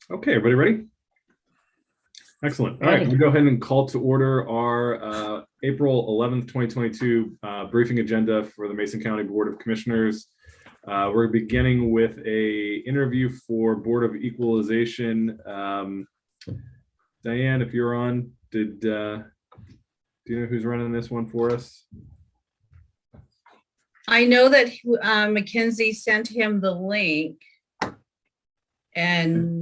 Okay, everybody ready? Excellent. All right, we'll go ahead and call to order our April 11th, 2022 briefing agenda for the Mason County Board of Commissioners. We're beginning with a interview for Board of Equalization. Diane, if you're on, do you know who's running this one for us? I know that Mackenzie sent him the link, and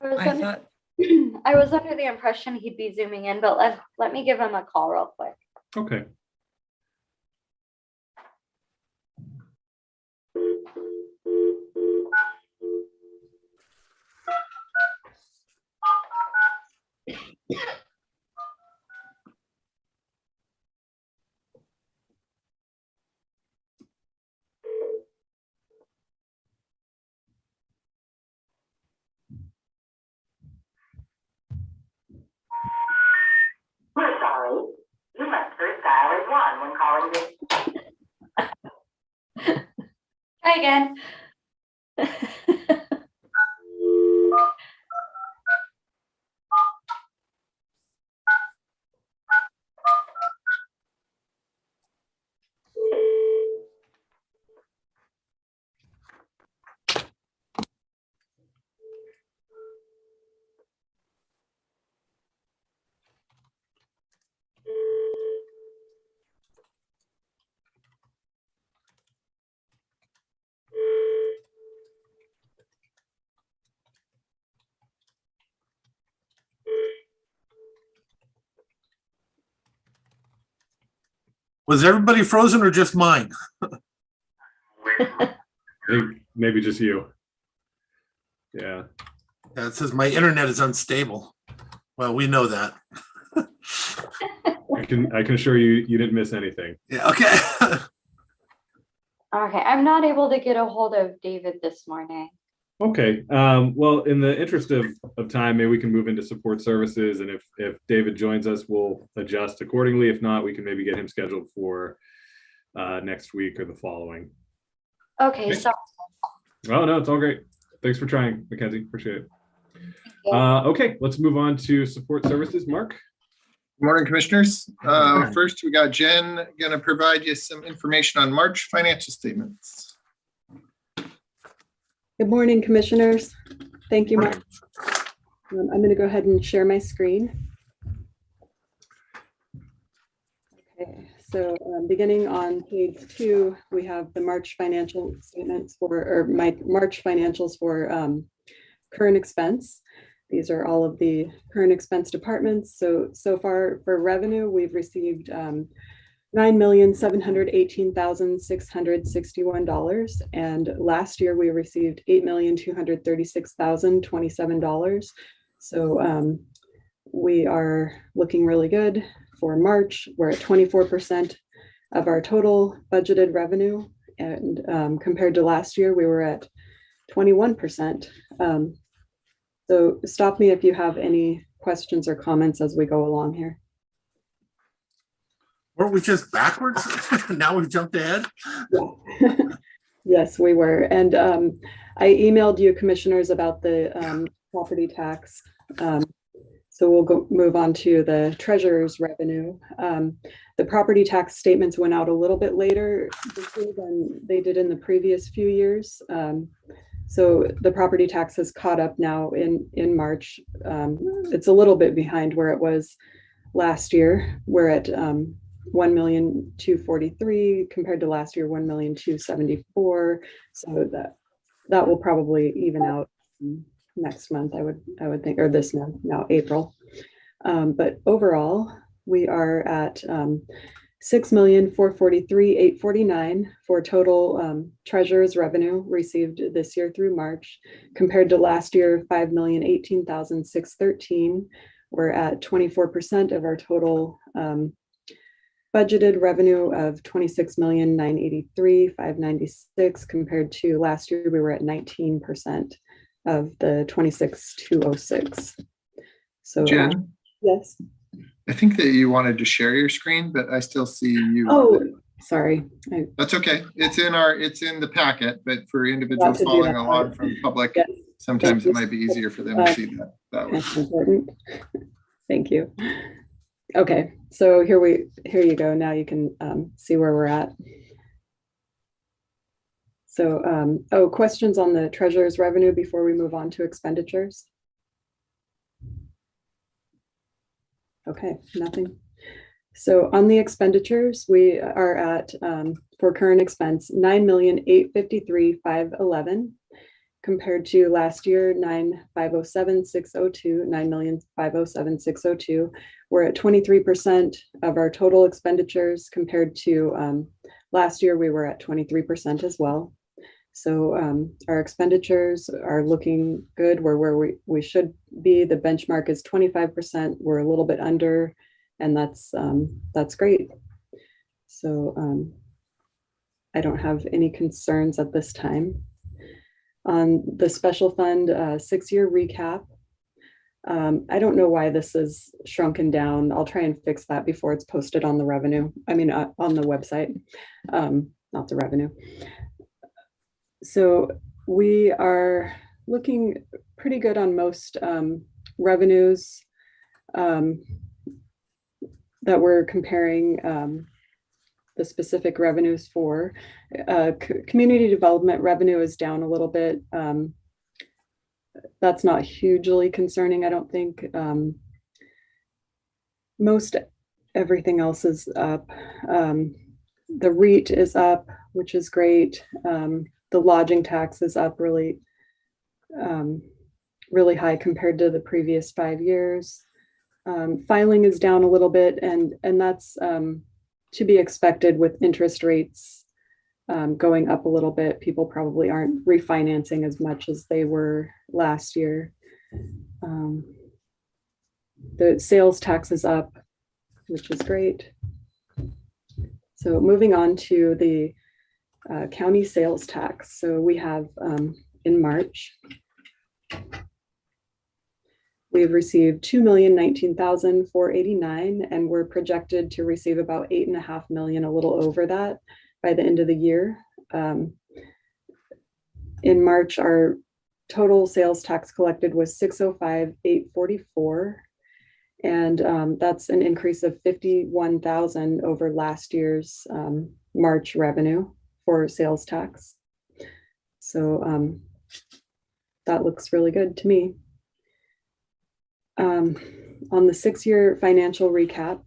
I thought I was under the impression he'd be zooming in, but let me give him a call real quick. Okay. We're sorry. You must first dial as 1 when calling this. Hi again. Was everybody frozen or just mine? Maybe just you. Yeah. Yeah, it says my internet is unstable. Well, we know that. I can assure you didn't miss anything. Yeah, okay. Okay, I'm not able to get a hold of David this morning. Okay. Well, in the interest of time, maybe we can move into support services, and if David joins us, we'll adjust accordingly. If not, we can maybe get him scheduled for next week or the following. Okay, so Oh no, it's all great. Thanks for trying, Mackenzie. Appreciate it. Okay, let's move on to support services. Mark. Good morning, commissioners. First, we got Jen going to provide you some information on March financial statements. Good morning, commissioners. Thank you, Mark. I'm going to go ahead and share my screen. Okay, so beginning on page 2, we have the March financial statements March financials for current expense. These are all of the current expense departments. So far for revenue, we've received $9,718,661, and last year we received $8,236,027. So we are looking really good for March. We're at 24% of our total budgeted revenue, and compared to last year, we were at 21%. So stop me if you have any questions or comments as we go along here. Weren't we just backwards? Now we've jumped ahead? Yeah. Yes, we were. And I emailed you commissioners about the property tax. So we'll move on to the treasurer's revenue. The property tax statements went out a little bit later this year than they did in the previous few years. So the property tax has caught up now in March. It's a little bit behind where it was last year. We're at 1,243,000 compared to last year 1,274,000. So that will probably even out next month, I would think, or this month, now April. But overall, we are at 6,443,849 for total treasurer's revenue received this year through March, compared to last year 5,018,613. We're at 24% of our total budgeted revenue of 26,983,596, compared to last year we were at 19% of the 26,206. So Jen? yes, I think that you wanted to share your screen, but I still see you. oh Sorry. That's okay. It's in the packet, but for individuals to do following that along part. from public, Yes, sometimes thank it you. might be easier for them to see that way. that's important. Thank you. Okay, so here you go. Now you can see where we're at. So, questions on the treasurer's revenue before we move on to expenditures? Okay, nothing. So on the expenditures, we are at, for current expense, 9,853,511 compared to last year, 9,507,602, 9,507,602. We're at 23% of our total expenditures compared to last year, we were at 23% as well. So our expenditures are looking good. We're where we should be. The benchmark is 25%. We're a little bit under, and that's great. So I don't have any concerns at this time. On the special fund 6-year recap, I don't know why this is shrunken down. I'll try and fix that before it's posted on the revenue. I mean, on the website, not the revenue. So we are looking pretty good on most revenues that we're comparing the specific revenues for. Community development revenue is down a little bit. That's not hugely concerning, I don't think. Most everything else is up. The REIT is up, which is great. The lodging tax is up really high compared to the previous 5 years. Filing is down a little bit, and that's to be expected with interest rates going up a little bit. People probably aren't refinancing as much as they were last year. The sales tax is up, which is great. So moving on to the county sales tax. So we have in March, we've received $2,019,489, and we're projected to receive about $8.5 million, a little over that, by the end of the year. In March, our total sales tax collected was $605,844, and that's an increase of $51,000 over last year's March revenue for sales tax. So that looks really good to me. On the 6-year financial recap,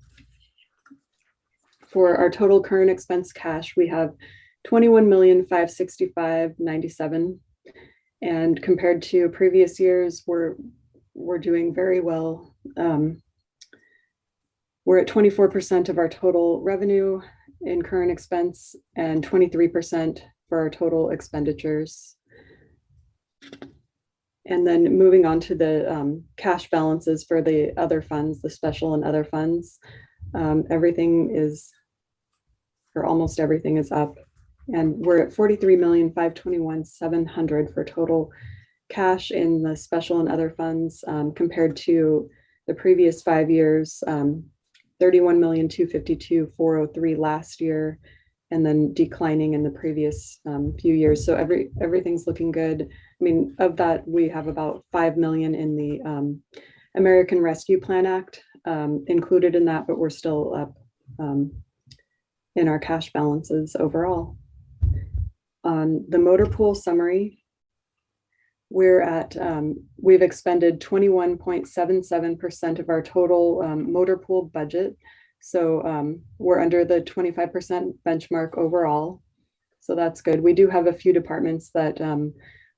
for our total current expense cash, we have $21,565,97, and compared to previous years, we're doing very well. We're at 24% of our total revenue in current expense and 23% for our total expenditures. And then moving on to the cash balances for the other funds, the special and other funds, everything is, or almost everything is up. And we're at $43,521,700 for total cash in the special and other funds, compared to the previous 5 years, $31,252,403 last year, and then declining in the previous few years. So everything's looking good. I mean, of that, we have about $5 million in the American Rescue Plan Act included in that, but we're still up in our cash balances overall. On the motor pool summary, we're at, we've expended 21.77% of our total motor pool budget. So we're under the 25% benchmark overall. So that's good. We do have a few departments that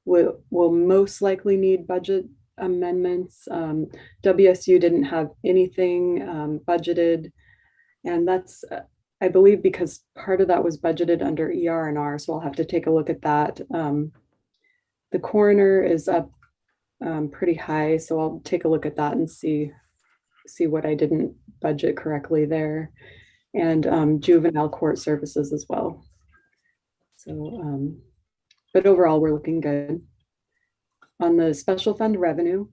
will most likely need budget amendments. WSU didn't have anything budgeted, and that's, I believe, because part of that was budgeted under ER&R, so I'll have to take a look at that. The coroner is up pretty high, so I'll take a look at that and see what I didn't budget correctly there, and juvenile court services as well. So, but overall, we're looking good. On the special fund revenue,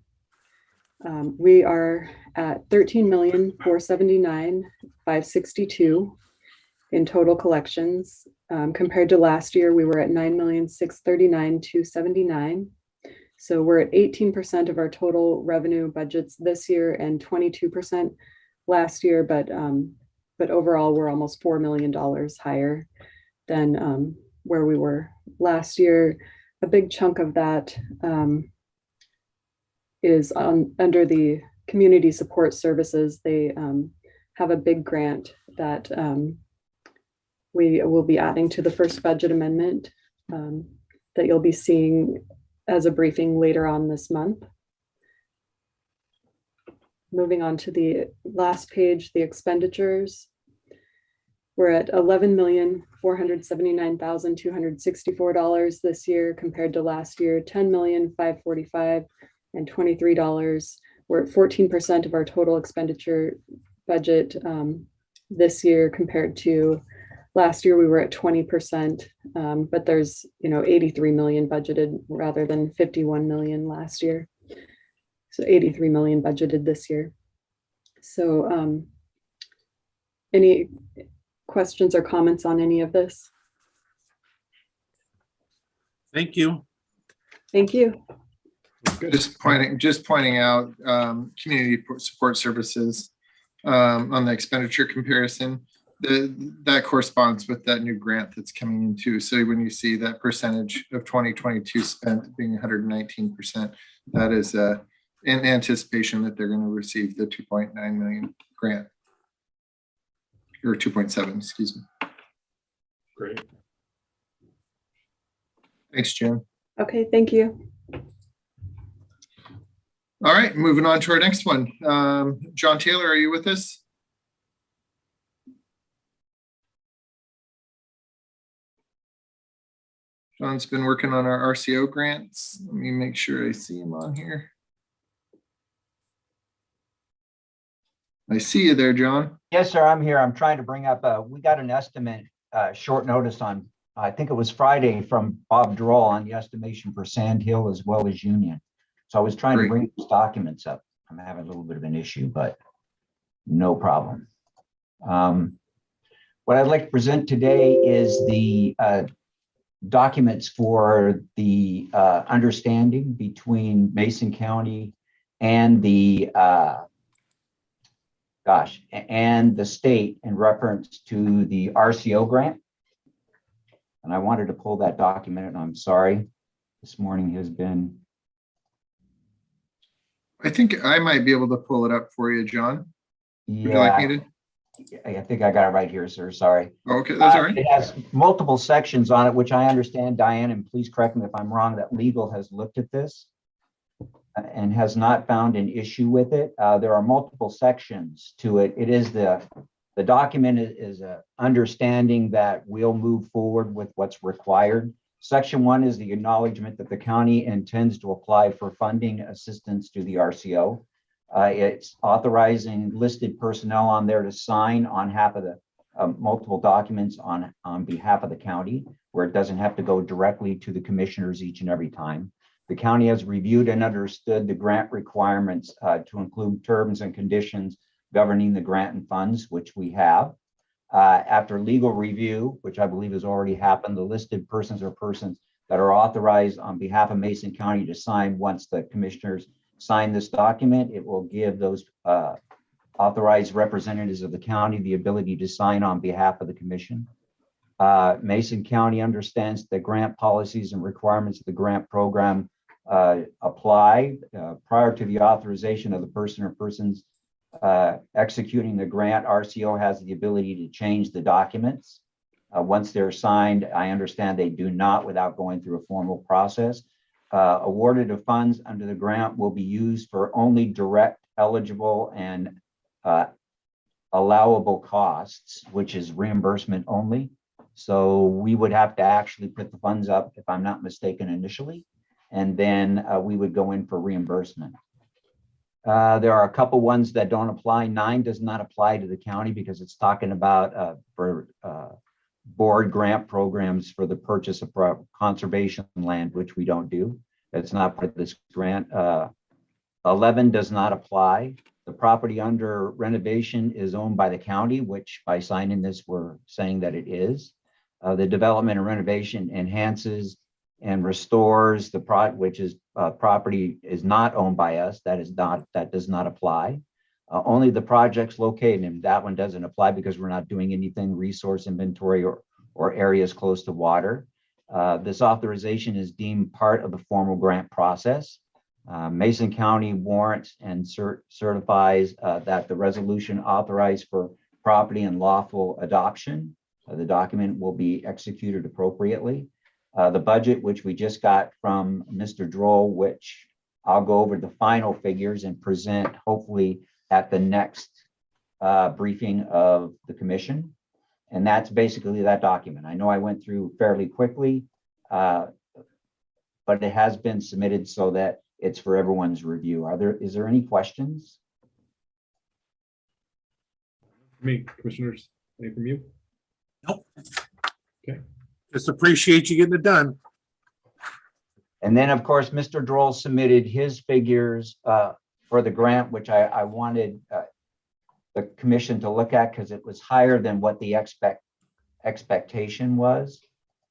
we are at $13,479,562, in total collections. Compared to last year, we were at 9,639,279. So we're at 18% of our total revenue budgets this year and 22% last year, but overall we're almost $4 million higher than where we were last year. A big chunk of that is under the community support services. They have a big grant that we will be adding to the first budget amendment that you'll be seeing as a briefing later on this month. Moving on to the last page, the expenditures. We're at $11,479,264 this year compared to last year, $10,545,000 and $23. We're at 14% of our total expenditure budget this year compared to last year we were at 20%, but there's 83 million budgeted rather than 51 million last year. So 83 million budgeted this year. So any questions or comments on any of this? Thank you. Thank you. Just pointing out community support services on the expenditure comparison. That corresponds with that new grant that's coming in too. So when you see that percentage of 2022 spent being 119%, that is in anticipation that they're going to receive the 2.9 million grant, or 2.7, excuse me. Great. Thanks, Jen. Okay, thank you. All right, moving on to our next one. John Taylor, are you with us? John's been working on our RCO grants. Let me make sure I see him on here. I see you there, John. Yes, sir, I'm here. I'm trying to bring up, we got an estimate, short notice on, I think it was Friday, from Bob Droll on the estimation for Sand Hill as well as Union. So I was trying to bring those documents up. I'm having a little bit of an issue, but no problem. What I'd like to present today is the documents for the understanding between Mason County and the and the state in reference to the RCO grant. And I wanted to pull that document, and I'm sorry, this morning has been. I think I might be able to pull it up for you, John. Would you like me to? I think I got it right here, sir. Sorry. Okay, that's all right. It has multiple sections on it, which I understand, Diane, and please correct me if I'm wrong, that legal has looked at this and has not found an issue with it. There are multiple sections to it. It is the document is a understanding that we'll move forward with what's required. Section 1 is the acknowledgement that the county intends to apply for funding assistance to the RCO. It's authorizing listed personnel on there to sign on behalf of the multiple documents on behalf of the county, where it doesn't have to go directly to the commissioners each and every time. The county has reviewed and understood the grant requirements to include terms and conditions governing the grant and funds, which we have. After legal review, which I believe has already happened, the listed persons or persons that are authorized on behalf of Mason County to sign once the commissioners sign this document, it will give those authorized representatives of the county the ability to sign on behalf of the commission. Mason County understands the grant policies and requirements of the grant program apply prior to the authorization of the person or persons executing the grant. RCO has the ability to change the documents. Once they're signed, I understand they do not without going through a formal process. Awarded of funds under the grant will be used for only direct, eligible, and allowable costs, which is reimbursement only. So we would have to actually put the funds up, if I'm not mistaken, initially, and then we would go in for reimbursement. There are a couple ones that don't apply. 9 does not apply to the county because it's talking about for board grant programs for the purchase of conservation land, which we don't do. That's not part of this grant. 11 does not apply. The The property under renovation is owned by the county, which by signing this, we're saying that it is. The development and renovation enhances and restores the which is property is not owned by us. That does not apply. Only the projects located, and that one doesn't apply because we're not doing anything resource inventory or areas close to water. This authorization is deemed part of the formal grant process. Mason County warrants and certifies that the resolution authorized for property and lawful adoption. The document will be executed appropriately. The budget, which we just got from Mr. Droll, which I'll go over the final figures and present hopefully at the next briefing of the commission. And that's basically that document. I know I went through fairly quickly, but it has been submitted so that it's for everyone's review. Is there any questions? Me, commissioners, any from you? Nope. Okay. Just appreciate you getting it done. And then, of course, Mr. Droll submitted his figures for the grant, which I wanted the commission to look at because it was higher than what the expectation was.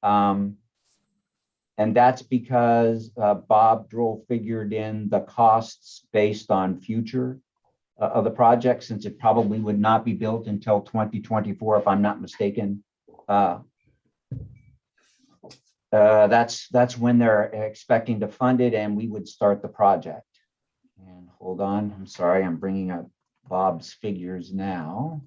And that's because Bob Droll figured in the costs based on future of the project, since it probably would not be built until 2024, if I'm not mistaken. That's when they're expecting to fund it, and we would start the project. And hold on, I'm sorry, I'm bringing up Bob's figures now.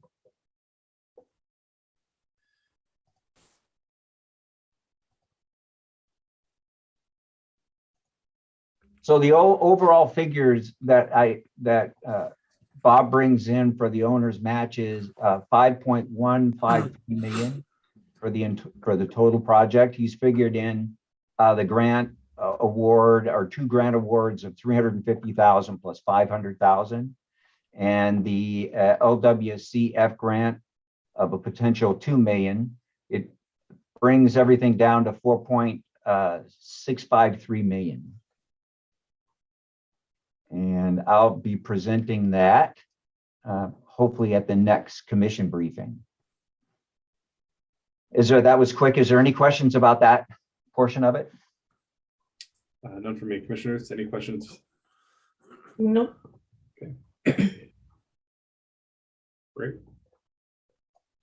So the overall figures that Bob brings in for the owner's match is 5.153 million for the total project. He's figured in the grant award, or 2 grant awards of 350,000 plus 500,000, and the LWCF grant of a potential 2 million. It brings everything down to 4.653 million. And I'll be presenting that hopefully at the next commission briefing. That was quick. Is there any questions about that portion of it? None from me, commissioners. Any questions? Nope. Okay. Great.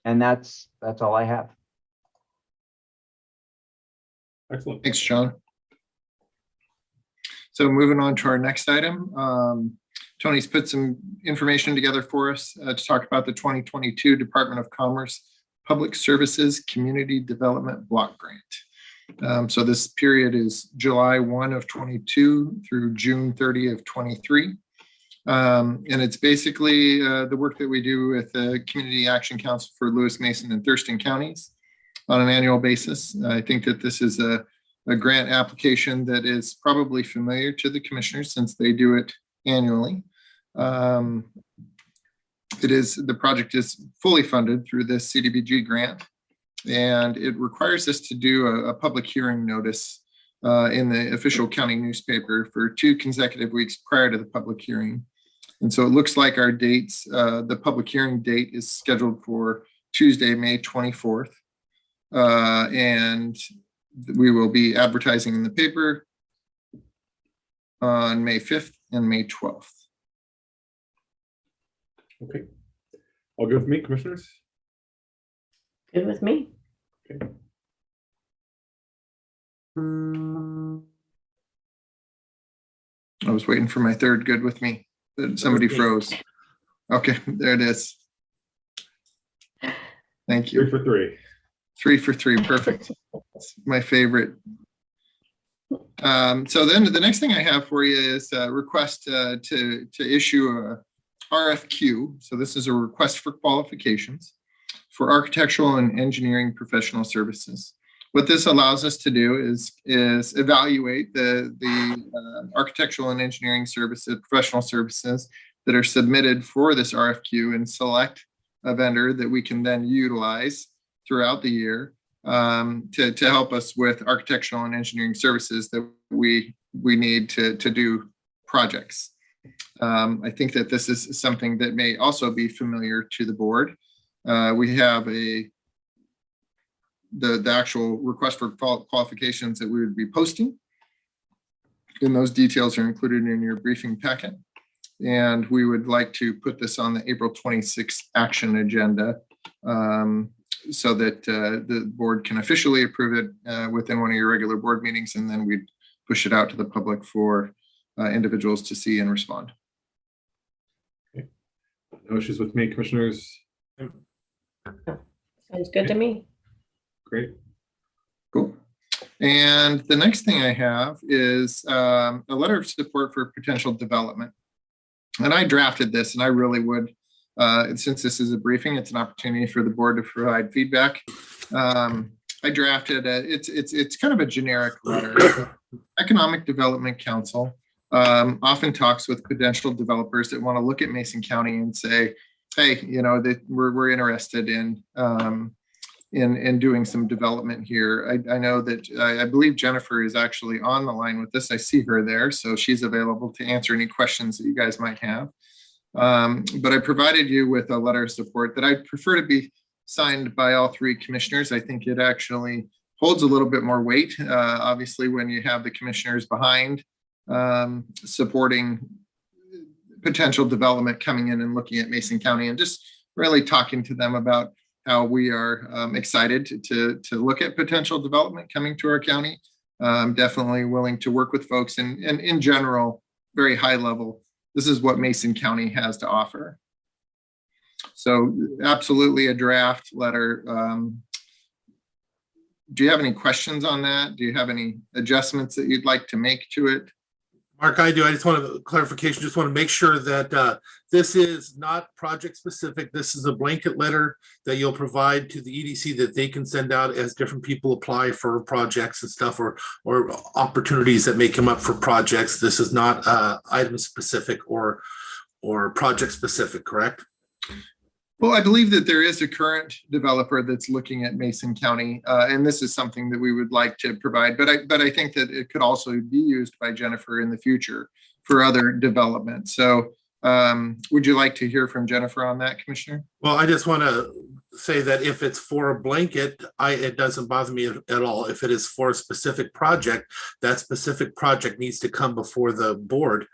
And that's all I have. Excellent. Thanks, John. So moving on to our next item, Tony's put some information together for us to talk about the 2022 Department of Commerce Public Services Community Development Block Grant. So this period is July 1 of 22 through June 30 of 23. And it's basically the work that we do with the Community Action Council for Lewis, Mason, and Thurston counties on an annual basis. I think that this is a grant application that is probably familiar to the commissioners since they do it annually. The project is fully funded through this CDBG grant, and it requires us to do a public hearing notice in the official county newspaper for 2 consecutive weeks prior to the public hearing. And so it looks like our dates, the public hearing date is scheduled for Tuesday, May 24th. And we will be advertising in the paper on May 5th and May 12th. Okay. All good with me, commissioners? Good with me. Okay. I was waiting for my third good with me, but somebody froze. Okay, there it is. Thank you. 3 for 3. 3 for 3, perfect. That's my favorite. So then the next thing I have for you is a request to issue a RFQ. So this is a request for qualifications for architectural and engineering professional services. What this allows us to do is evaluate the architectural and engineering services, professional services that are submitted for this RFQ, and select a vendor that we can then utilize throughout the year to help us with architectural and engineering services that we need to do projects. I think that this is something that may also be familiar to the board. We have the actual request for qualifications that we would be posting. And those details are included in your briefing packet. And we would like to put this on the April 26th action agenda so that the board can officially approve it within one of your regular board meetings, and then we'd push it out to the public for individuals to see and respond. Okay. No issues with me, commissioners. Sounds good to me. Great. Cool. And the next thing I have is a letter of support for potential development. And I drafted this, and I really would, since this is a briefing, it's an opportunity for the board to provide feedback. I drafted it's kind of a generic letter. Economic Development Council often talks with potential developers that want to look at Mason County and say, hey, you know, that we're interested in doing some development here. I know that I believe Jennifer is actually on the line with this. I see her there, so she's available to answer any questions that you guys might have. But I provided you with a letter of support that I'd prefer to be signed by all three commissioners. I think it actually holds a little bit more weight, obviously, when you have the commissioners behind supporting potential development coming in and looking at Mason County and just really talking to them about how we are excited to look at potential development coming to our county. Definitely willing to work with folks, and in general, very high level, this is what Mason County has to offer. So absolutely a draft letter. Do you have any questions on that? Do you have any adjustments that you'd like to make to it? Mark, I do. I just want a clarification. Just want to make sure that this is not project specific. This is a blanket letter that you'll provide to the EDC that they can send out as different people apply for projects and stuff, or opportunities that may come up for projects. This is not item specific or project specific, correct? Well, I believe that there is a current developer that's looking at Mason County, and this is something that we would like to provide. But I think that it could also be used by Jennifer in the future for other development. So would you like to hear from Jennifer on that, Commissioner? Well, I just want to say that if it's for a blanket, it doesn't bother me at all. If it is for a specific project, that specific project needs to come before the board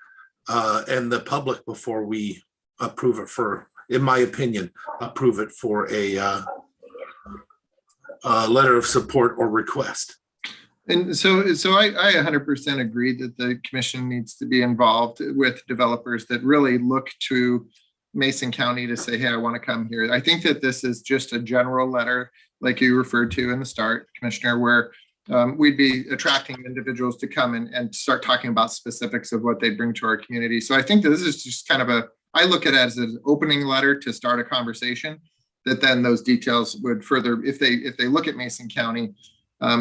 and the public before we approve it for, in my opinion, approve it for a letter of support or request. And so I 100% agree that the commission needs to be involved with developers that really look to Mason County to say, hey, I want to come here. I think that this is just a general letter, like you referred to in the start, Commissioner, where we'd be attracting individuals to come and start talking about specifics of what they bring to our community. So I think that this is just kind of I look at it as an opening letter to start a conversation, that then those details would further, if they look at Mason County,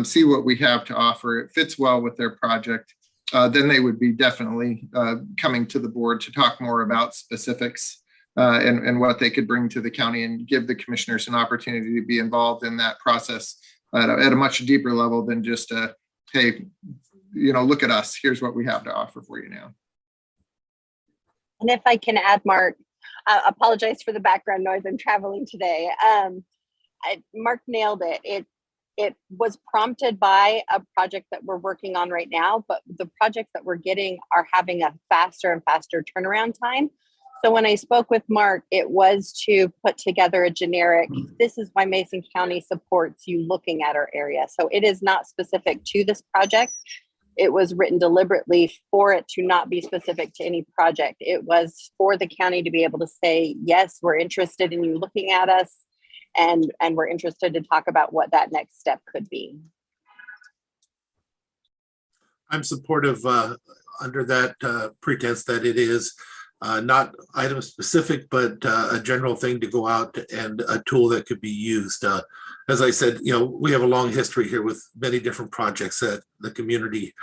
see what we have to offer, it fits well with their project, then they would be definitely coming to the board to talk more about specifics and what they could bring to the county, and give the commissioners an opportunity to be involved in that process at a much deeper level than just hey, you know, look at us, here's what we have to offer for you now. And if I can add, Mark, I apologize for the background noise. I'm traveling today. Mark nailed it. It was prompted by a project that we're working on right now, but the projects that we're getting are having a faster and faster turnaround time. So when I spoke with Mark, it was to put together a generic, this is why Mason County supports you looking at our area. So it is not specific to this project. It was written deliberately for it to not be specific to any project. It was for the county to be able to say, yes, we're interested in you looking at us, and we're interested to talk about what that next step could be. I'm supportive under that pretense that it is not item specific, but a general thing to go out and a tool that could be used. As I said, you know, we have a long history here with many different projects that the community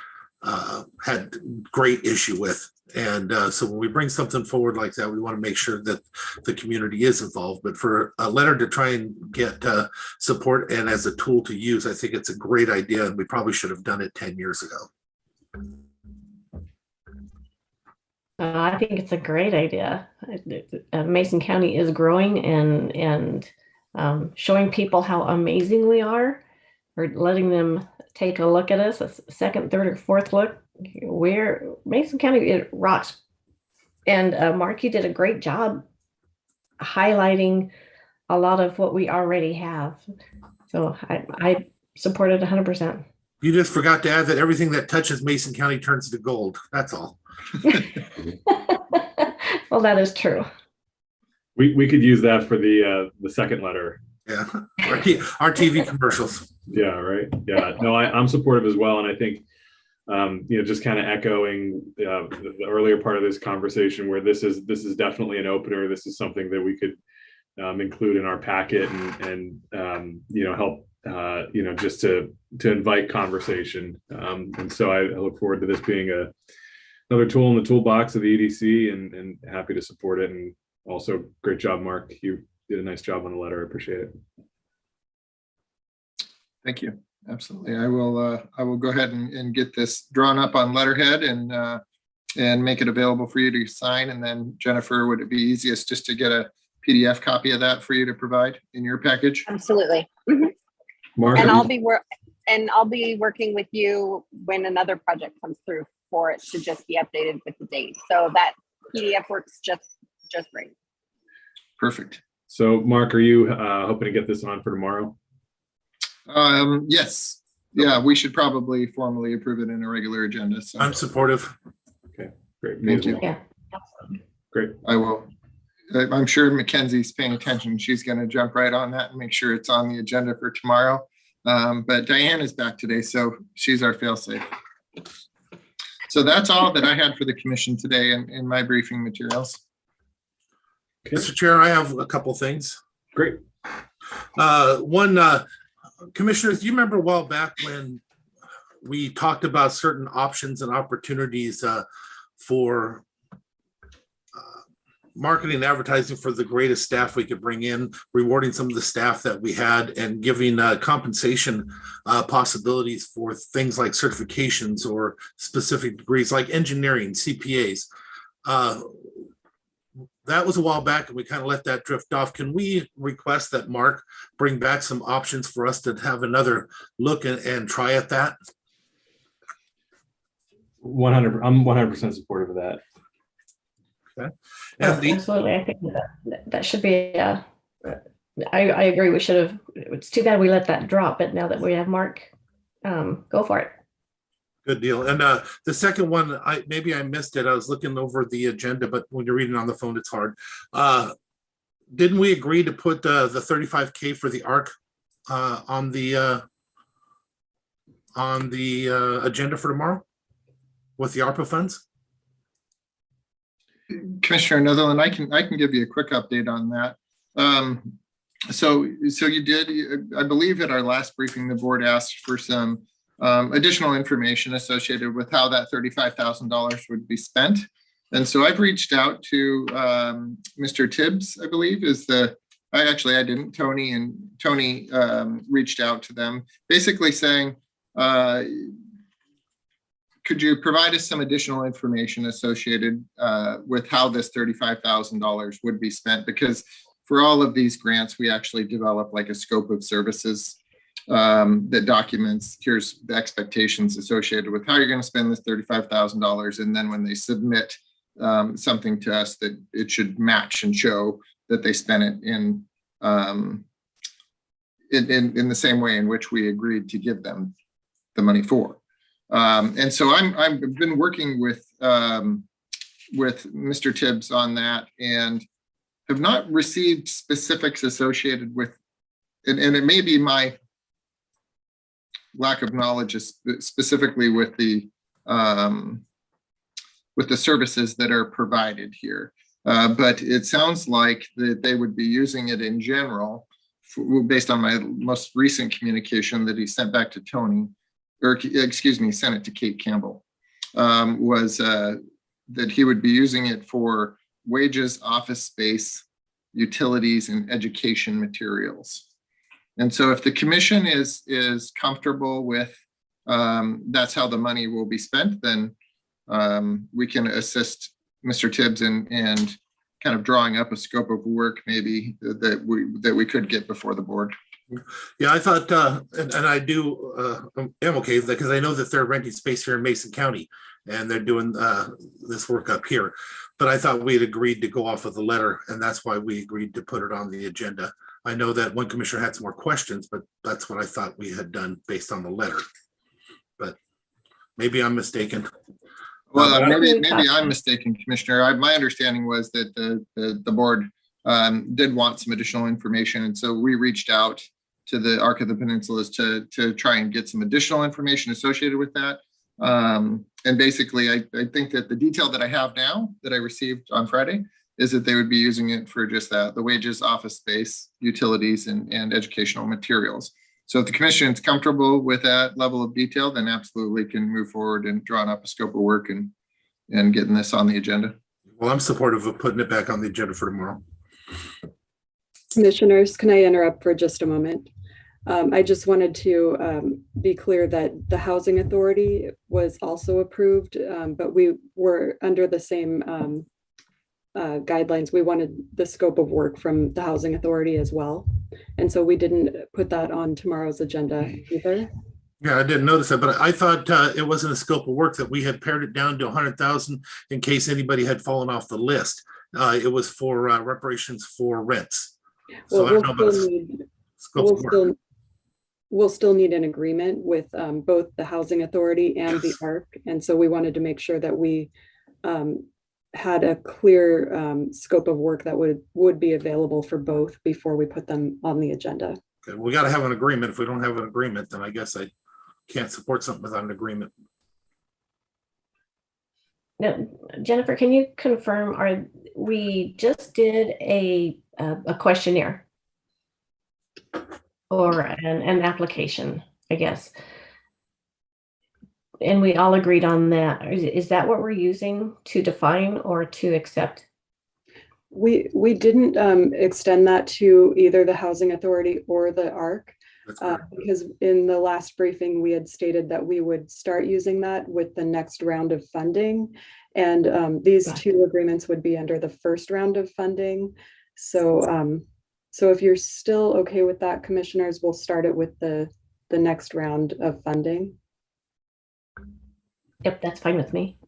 had great issue with. And so when we bring something forward like that, we want to make sure that the community is involved. But for a letter to try and get support and as a tool to use, I think it's a great idea, and we probably should have done it 10 years ago. I think it's a great idea. Mason County is growing and showing people how amazing we are, or letting them take a look at us, a second, third, or fourth look. We're Mason County, it rocks. And Mark, you did a great job highlighting a lot of what we already have. So I support it 100%. You just forgot to add that everything that touches Mason County turns to gold. That's all. Well, that is true. We could use that for the second letter. Yeah, our TV commercials. Yeah, right. Yeah, no, I'm supportive as well, and I think just kind of echoing the earlier part of this conversation, where this is definitely an opener. This is something that we could include in our packet and help just to invite conversation. And so I look forward to this being another tool in the toolbox of the EDC, and happy to support it. And also, great job, Mark. You did a nice job on the letter. I appreciate it. Thank you. Absolutely. I will go ahead and get this drawn up on letterhead and make it available for you to sign. And then Jennifer, would it be easiest just to get a PDF copy of that for you to provide in your package? Absolutely. Mm-hmm. Mark, And I'll be working with you when another project comes through for it to just be updated with the date. So that PDF works just great. Perfect. So Mark, are you hoping to get this on for tomorrow? Yes. Yeah, we should probably formally approve it in a regular agenda. So I'm supportive. Okay, great. Thank you. Yeah. Great. I will. I'm sure Mackenzie's paying attention. She's going to jump right on that and make sure it's on the agenda for tomorrow. But Diane is back today, so she's our fail-safe. So that's all that I had for the commission today in my briefing materials. Okay. Mr. Chair, I have a couple things. Great. One, commissioners, do you remember a while back when we talked about certain options and opportunities for marketing and advertising for the greatest staff we could bring in, rewarding some of the staff that we had, and giving compensation possibilities for things like certifications or specific degrees like engineering, CPAs. That was a while back and we kind of let that drift off. Can we request that Mark bring back some options for us to have another look and try at that? 100. I'm 100% supportive of that. Okay. Absolutely. I think that should be I agree. We should have. It's too bad we let that drop, but now that we have Mark, go for it. Good deal. And the second one, maybe I missed it. I was looking over the agenda, but when you're reading on the phone, it's hard. Didn't we agree to put the $35K for the ARC on the agenda for tomorrow with the ARPA funds? Commissioner Netherland, I can give you a quick update on that. So you did, I believe at our last briefing, the board asked for some additional information associated with how that $35,000 would be spent. And so I've reached out to Mr. Tibbs, I believe I didn't, Tony reached out to them basically saying, could you provide us some additional information associated with how this $35,000 would be spent? Because for all of these grants, we actually develop like a scope of services that documents, here's the expectations associated with how you're going to spend this $35,000. And then when they submit something to us, that it should match and show that they spent it in the same way in which we agreed to give them the money for. And so I've been working with Mr. Tibbs on that and have not received specifics associated with, and it may be my lack of knowledge specifically with the services that are provided here. But it sounds like that they would be using it in general, based on my most recent communication that he sent back to Tony, or excuse me, sent it to Kate Campbell, was that he would be using it for wages, office space, utilities, and education materials. And so if the commission is comfortable with that's how the money will be spent, then we can assist Mr. Tibbs and kind of drawing up a scope of work maybe that we could get before the board. Yeah, I thought, and I do, am okay with that because I know that they're renting space here in Mason County and they're doing this work up here. But I thought we had agreed to go off of the letter, and that's why we agreed to put it on the agenda. I know that one commissioner had some more questions, but that's what I thought we had done based on the letter. But maybe I'm mistaken. Well, maybe I'm mistaken, Commissioner. My understanding was that the board did want some additional information, and so we reached out to the Arc of the Peninsulas to try and get some additional information associated with that. And basically, I think that the detail that I have now that I received on Friday is that they would be using it for just that, the wages, office space, utilities, and educational materials. So if the commission is comfortable with that level of detail, then absolutely can move forward and drawing up a scope of work and getting this on the agenda. Well, I'm supportive of putting it back on the agenda for tomorrow. Commissioners, can I interrupt for just a moment? I just wanted to be clear that the Housing Authority was also approved, but we were under the same guidelines. We wanted the scope of work from the Housing Authority as well. And so we didn't put that on tomorrow's agenda either. Yeah, I didn't notice that, but I thought it wasn't a scope of work, that we had pared it down to 100,000 in case anybody had fallen off the list. It was for reparations for rents. So I don't know about scope of work. We'll still need an agreement with both the Housing Authority and the ARC. And so we wanted to make sure that we had a clear scope of work that would be available for both before we put them on the agenda. Okay, we got to have an agreement. If we don't have an agreement, then I guess I can't support something without an agreement. Now, Jennifer, can you confirm, we just did a questionnaire or an application, I guess. And we all agreed on that. Is that what we're using to define or to accept? We didn't extend that to either the Housing Authority or the ARC because in the last briefing, we had stated that we would start using that with the next round of funding. And these two agreements would be under the first round of funding. So, so if you're still okay with that, commissioners, we'll start it with the next round of funding. Yep, that's fine with me.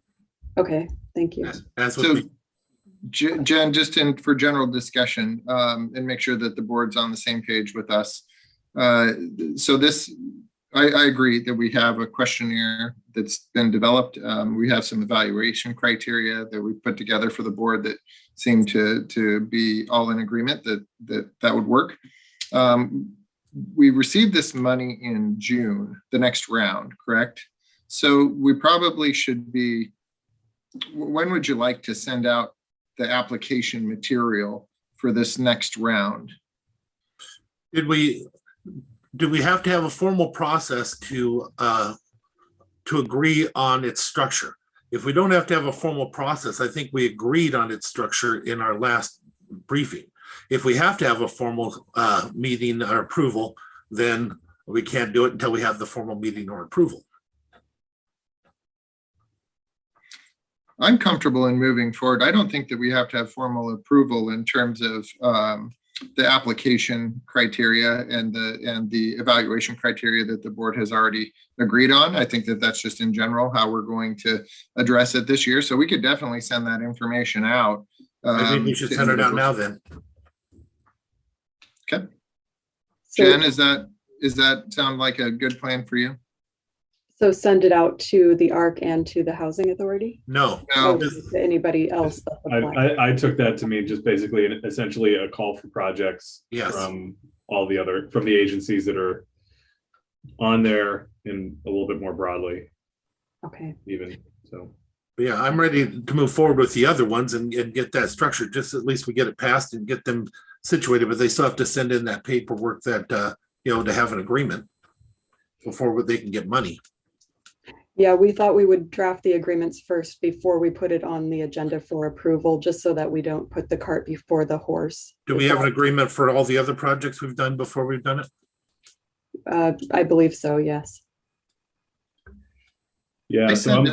Okay, thank you. So, Jen, just for general discussion and make sure that the board's on the same page with us. So this, I agree that we have a questionnaire that's been developed. We have some evaluation criteria that we put together for the board that seem to be all in agreement that would work. We received this money in June, the next round, correct? So we probably should be, when would you like to send out the application material for this next round? Do we have to have a formal process to agree on its structure? If we don't have to have a formal process, I think we agreed on its structure in our last briefing. If we have to have a formal meeting or approval, then we can't do it until we have the formal meeting or approval. I'm comfortable in moving forward. I don't think that we have to have formal approval in terms of the application criteria and the evaluation criteria that the board has already agreed on. I think that that's just in general how we're going to address it this year. So we could definitely send that information out. I think we should send it out now then. Okay. Jen, is that sound like a good plan for you? So send it out to the ARC and to the Housing Authority? No. To anybody else? I took that to mean just basically essentially a call for projects from all the other, from the agencies that are on there and a little bit more broadly. Okay. Even so. Yeah, I'm ready to move forward with the other ones and get that structured. Just at least we get it passed and get them situated, but they still have to send in that paperwork that, to have an agreement before they can get money. Yeah, we thought we would draft the agreements first before we put it on the agenda for approval, just so that we don't put the cart before the horse. Do we have an agreement for all the other projects we've done before we've done it? I believe so, yes. Yeah, I so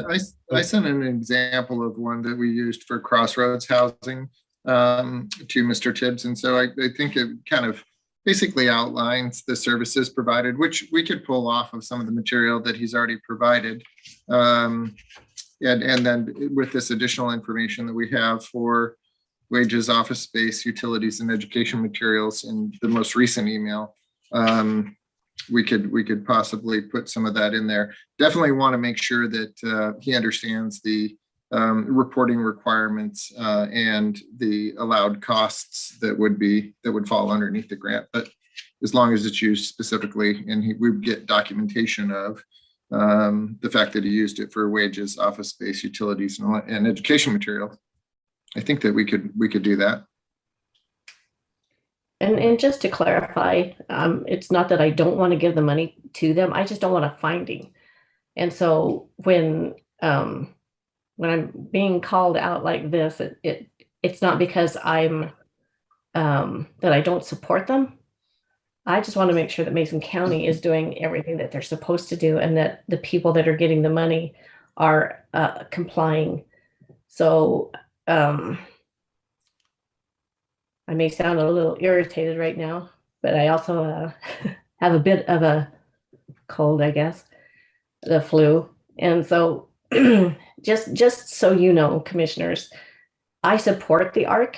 sent an example of one that we used for Crossroads housing to Mr. Tibbs. And so I think it kind of basically outlines the services provided, which we could pull off of some of the material that he's already provided. And then with this additional information that we have for wages, office space, utilities, and education materials in the most recent email, we could possibly put some of that in there. Definitely want to make sure that he understands the reporting requirements and the allowed costs that would fall underneath the grant. But as long as it's used specifically, and we get documentation of the fact that he used it for wages, office space, utilities, and education material, I think that we could do that. And just to clarify, it's not that I don't want to give the money to them. I just don't want a finding. And so when I'm being called out like this, it's not because I'm that I don't support them. I just want to make sure that Mason County is doing everything that they're supposed to do, and that the people that are getting the money are complying. So I may sound a little irritated right now, but I also have a bit of a cold, I guess, the flu. And so just so you know, commissioners, I support the ARC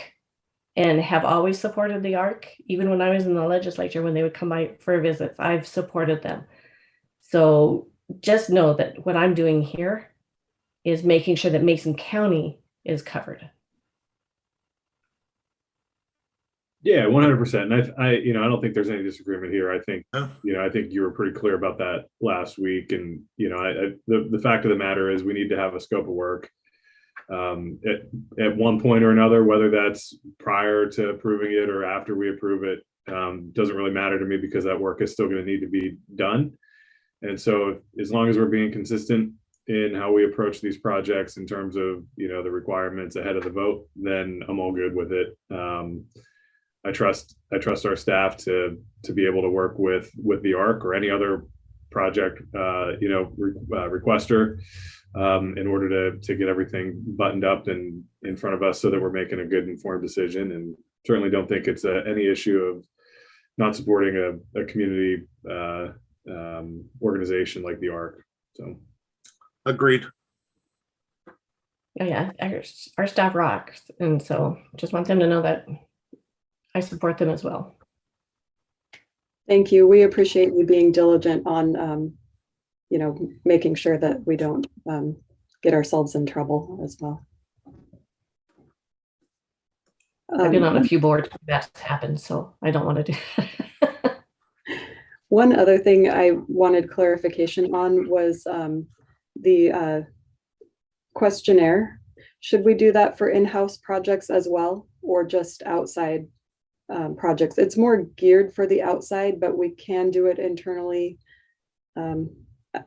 and have always supported the ARC. Even when I was in the legislature, when they would come by for visits, I've supported them. So just know that what I'm doing here is making sure that Mason County is covered. Yeah, 100%. And I don't think there's any disagreement here. I think, I think you were pretty clear about that last week. And, the fact of the matter is we need to have a scope of work at one point or another, whether that's prior to approving it or after we approve it, doesn't really matter to me, because that work is still going to need to be done. And so as long as we're being consistent in how we approach these projects in terms of, the requirements ahead of the vote, then I'm all good with it. I trust our staff to be able to work with the ARC or any other project, requester in order to get everything buttoned up and in front of us so that we're making a good informed decision. And certainly don't think it's any issue of not supporting a community organization like the ARC. So, agreed. Oh, yeah, our staff rocks, and so just want them to know that I support them as well. Thank you. We appreciate you being diligent on, making sure that we don't get ourselves in trouble as well. I've been on a few boards where that's happened, so I don't want to do that. One other thing I wanted clarification on was the questionnaire. Should we do that for in-house projects as well, or just outside projects? It's more geared for the outside, but we can do it internally.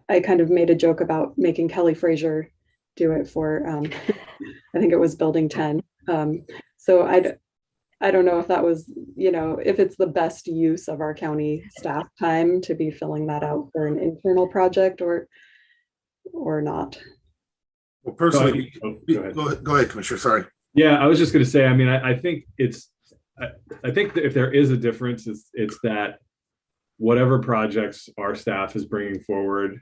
I kind of made a joke about making Kelly Frazier do it for, I think it was Building 10. So I don't know if that was, if it's the best use of our county staff time to be filling that out for an internal project or not. Well, personally, go ahead, Commissioner. Sorry. Yeah, I was just going to say, I think I think that if there is a difference, it's that whatever projects our staff is bringing forward,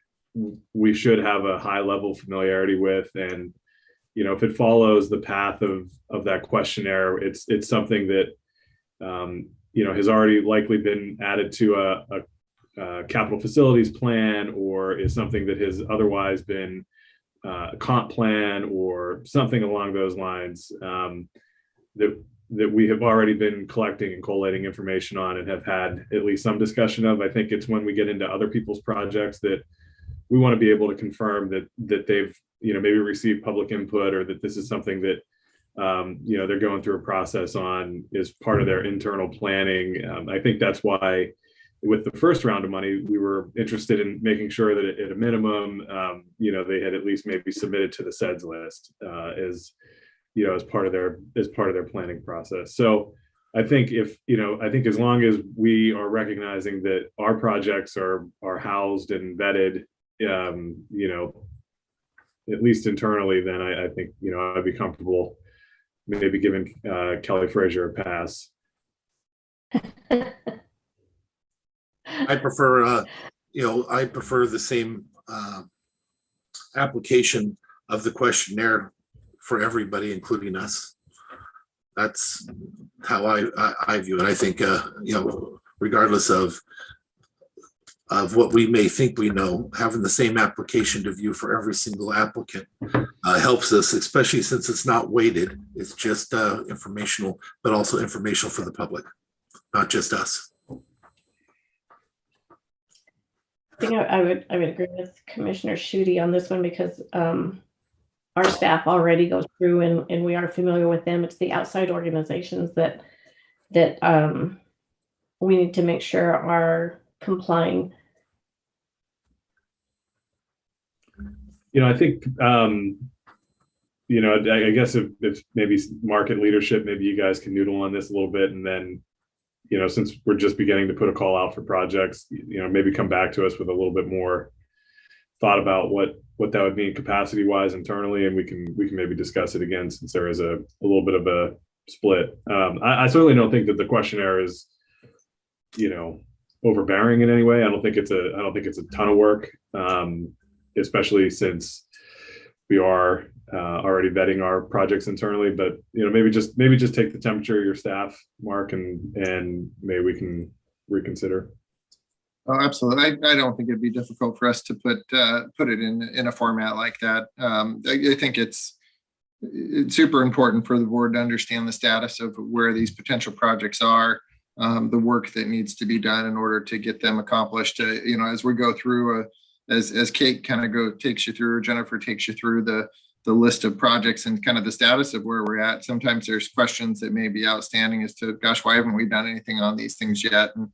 we should have a high level of familiarity with. And, if it follows the path of that questionnaire, it's something that, has already likely been added to a capital facilities plan, or is something that has otherwise been a comp plan or something along those lines, that we have already been collecting and collating information on and have had at least some discussion of. I think it's when we get into other people's projects that we want to be able to confirm that they've, maybe received public input, or that this is something that, they're going through a process on as part of their internal planning. I think that's why with the first round of money, we were interested in making sure that at a minimum, they had at least maybe submitted to the SEDS list as part of their planning process. So I think as long as we are recognizing that our projects are housed and vetted, at least internally, then I think, I'd be comfortable maybe giving Kelly Frazier a pass. I prefer, I prefer the same application of the questionnaire for everybody, including us. That's how I view it. I think, regardless of what we may think we know, having the same application to view for every single applicant helps us, especially since it's not weighted. It's just informational, but also informational for the public, not just us. I think I would agree with Commissioner Schutte on this one because our staff already goes through and we are familiar with them. It's the outside organizations that we need to make sure are complying. I think, I guess if maybe market leadership, maybe you guys can noodle on this a little bit, and then, since we're just beginning to put a call out for projects, maybe come back to us with a little bit more thought about what that would mean capacity wise internally, and we can maybe discuss it again, since there is a little bit of a split. I certainly don't think that the questionnaire is, overbearing in any way. I don't think it's a ton of work, especially since we are already vetting our projects internally. But maybe just take the temperature of your staff, Mark, and maybe we can reconsider. Oh, absolutely. I don't think it'd be difficult for us to put it in a format like that. I think it's super important for the board to understand the status of where these potential projects are, the work that needs to be done in order to get them accomplished. As we go through, as Kate kind of takes you through, or Jennifer takes you through the list of projects and kind of the status of where we're at. Sometimes there's questions that may be outstanding as to, gosh, why haven't we done anything on these things yet? And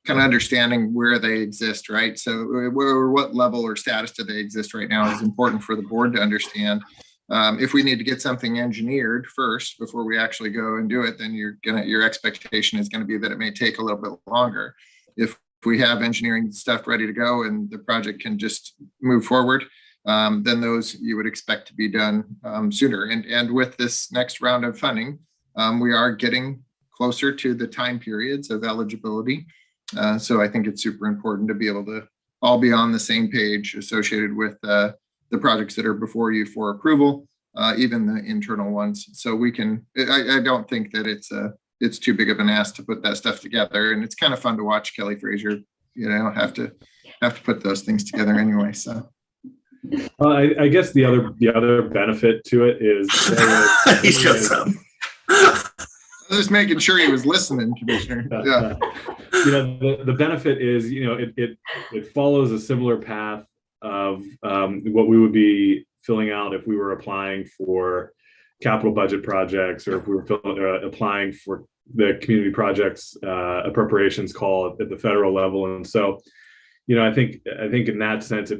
kind of understanding where they exist, right? So what level or status do they exist right now is important for the board to understand. If we need to get something engineered first before we actually go and do it, then your expectation is going to be that it may take a little bit longer. If we have engineering stuff ready to go and the project can just move forward, then those you would expect to be done sooner. And with this next round of funding, we are getting closer to the time periods of eligibility. So I think it's super important to be able to all be on the same page associated with the projects that are before you for approval, even the internal ones. So we can, I don't think that it's too big of an ask to put that stuff together. And it's kind of fun to watch Kelly Frazier, have to put those things together anyway. So. Well, I guess the other benefit to it is he shows up. Just making sure he was listening, Commissioner. Yeah. The benefit is, it follows a similar path of what we would be filling out if we were applying for capital budget projects, or if we were applying for the community projects appropriations call at the federal level. And so, I think in that sense,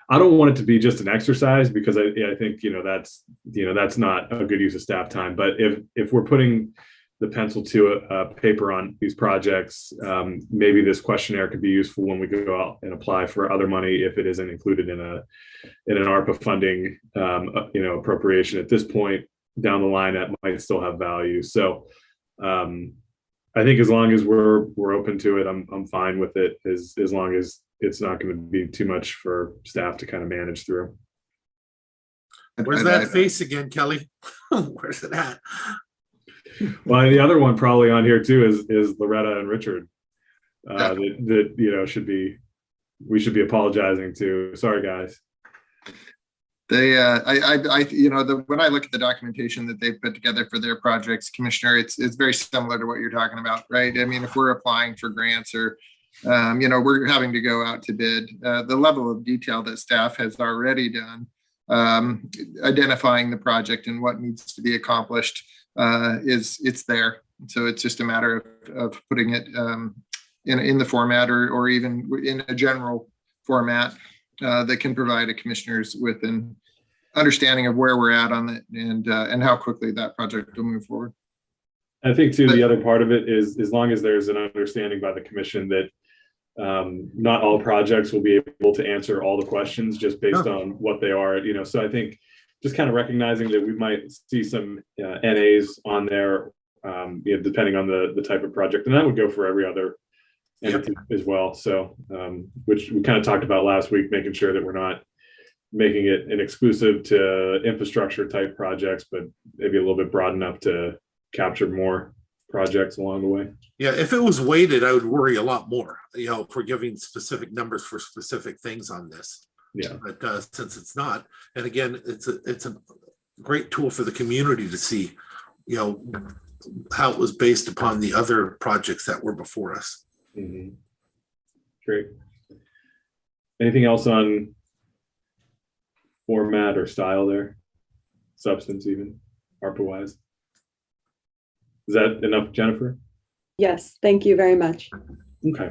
I don't want it to be just an exercise, because I think, that's not a good use of staff time. But if we're putting the pencil to a paper on these projects, maybe this questionnaire could be useful when we go out and apply for other money, if it isn't included in an ARPA funding, appropriation at this point down the line, that might still have value. So, I think as long as we're open to it, I'm fine with it, as long as it's not going to be too much for staff to kind of manage through. Where's that face again, Kelly? Where's it at? Well, the other one probably on here too is Loretta and Richard. That we should be apologizing to. Sorry, guys. They, when I look at the documentation that they've put together for their projects, Commissioner, it's very similar to what you're talking about, right? I mean, if we're applying for grants or, we're having to go out to bid, the level of detail that staff has already done, identifying the project and what needs to be accomplished, it's there. So it's just a matter of putting it in the format or even in a general format that can provide a commissioners with an understanding of where we're at on it and how quickly that project will move forward. I think too, the other part of it is, as long as there's an understanding by the commission that not all projects will be able to answer all the questions just based on what they are, so I think just kind of recognizing that we might see some NAs on there, depending on the type of project, and that would go for every other entity as well. So, which we kind of talked about last week, making sure that we're not making it an exclusive to infrastructure type projects, but maybe a little bit broad enough to capture more projects along the way. Yeah, if it was weighted, I would worry a lot more, if we're giving specific numbers for specific things on this. Yeah. But since it's not, and again, it's a great tool for the community to see, how it was based upon the other projects that were before us. Mm-hmm. Great. Anything else on format or style there? Substance even, ARPA-wise? Is that enough, Jennifer? Yes, thank you very much. Okay.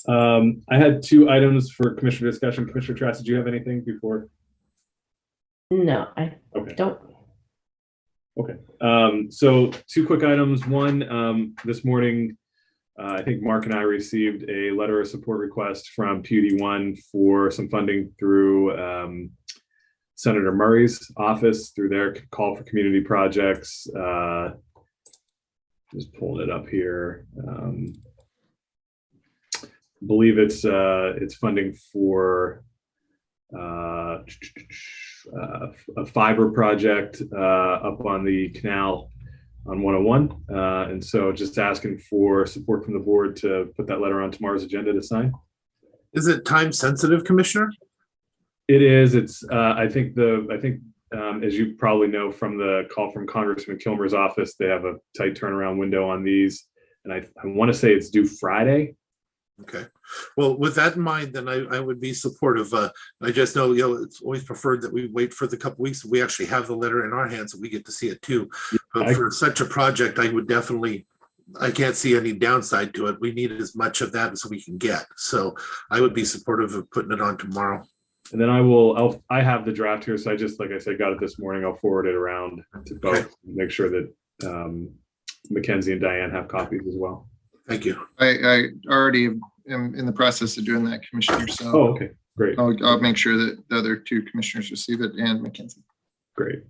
I had 2 items for commissioner discussion. Commissioner Trask, did you have anything before? No, I don't. Okay. So 2 quick items. One, this morning, I think Mark and I received a letter of support request from PUD1 for some funding through Senator Murray's office through their call for community projects. Just pulling it up here. I believe it's funding for a fiber project up on the canal on 101. And so just asking for support from the board to put that letter on tomorrow's agenda to sign. Is it time sensitive, Commissioner? It is. It's I think as you probably know from the call from Congressman Kilmer's office, they have a tight turnaround window on these. And I want to say it's due Friday. Okay. Well, with that in mind, then I would be supportive. I just know, it's always preferred that we wait for the couple weeks. We actually have the letter in our hands and we get to see it too. But for such a project, I can't see any downside to it. We need as much of that as we can get. So I would be supportive of putting it on tomorrow. And then I have the draft here. So I just, like I said, got it this morning. I'll forward it around to both, make sure that Mackenzie and Diane have copies as well. Thank you. I already am in the process of doing that, Commissioner. So okay, great. I'll make sure that the other 2 commissioners receive it and Mackenzie. Great.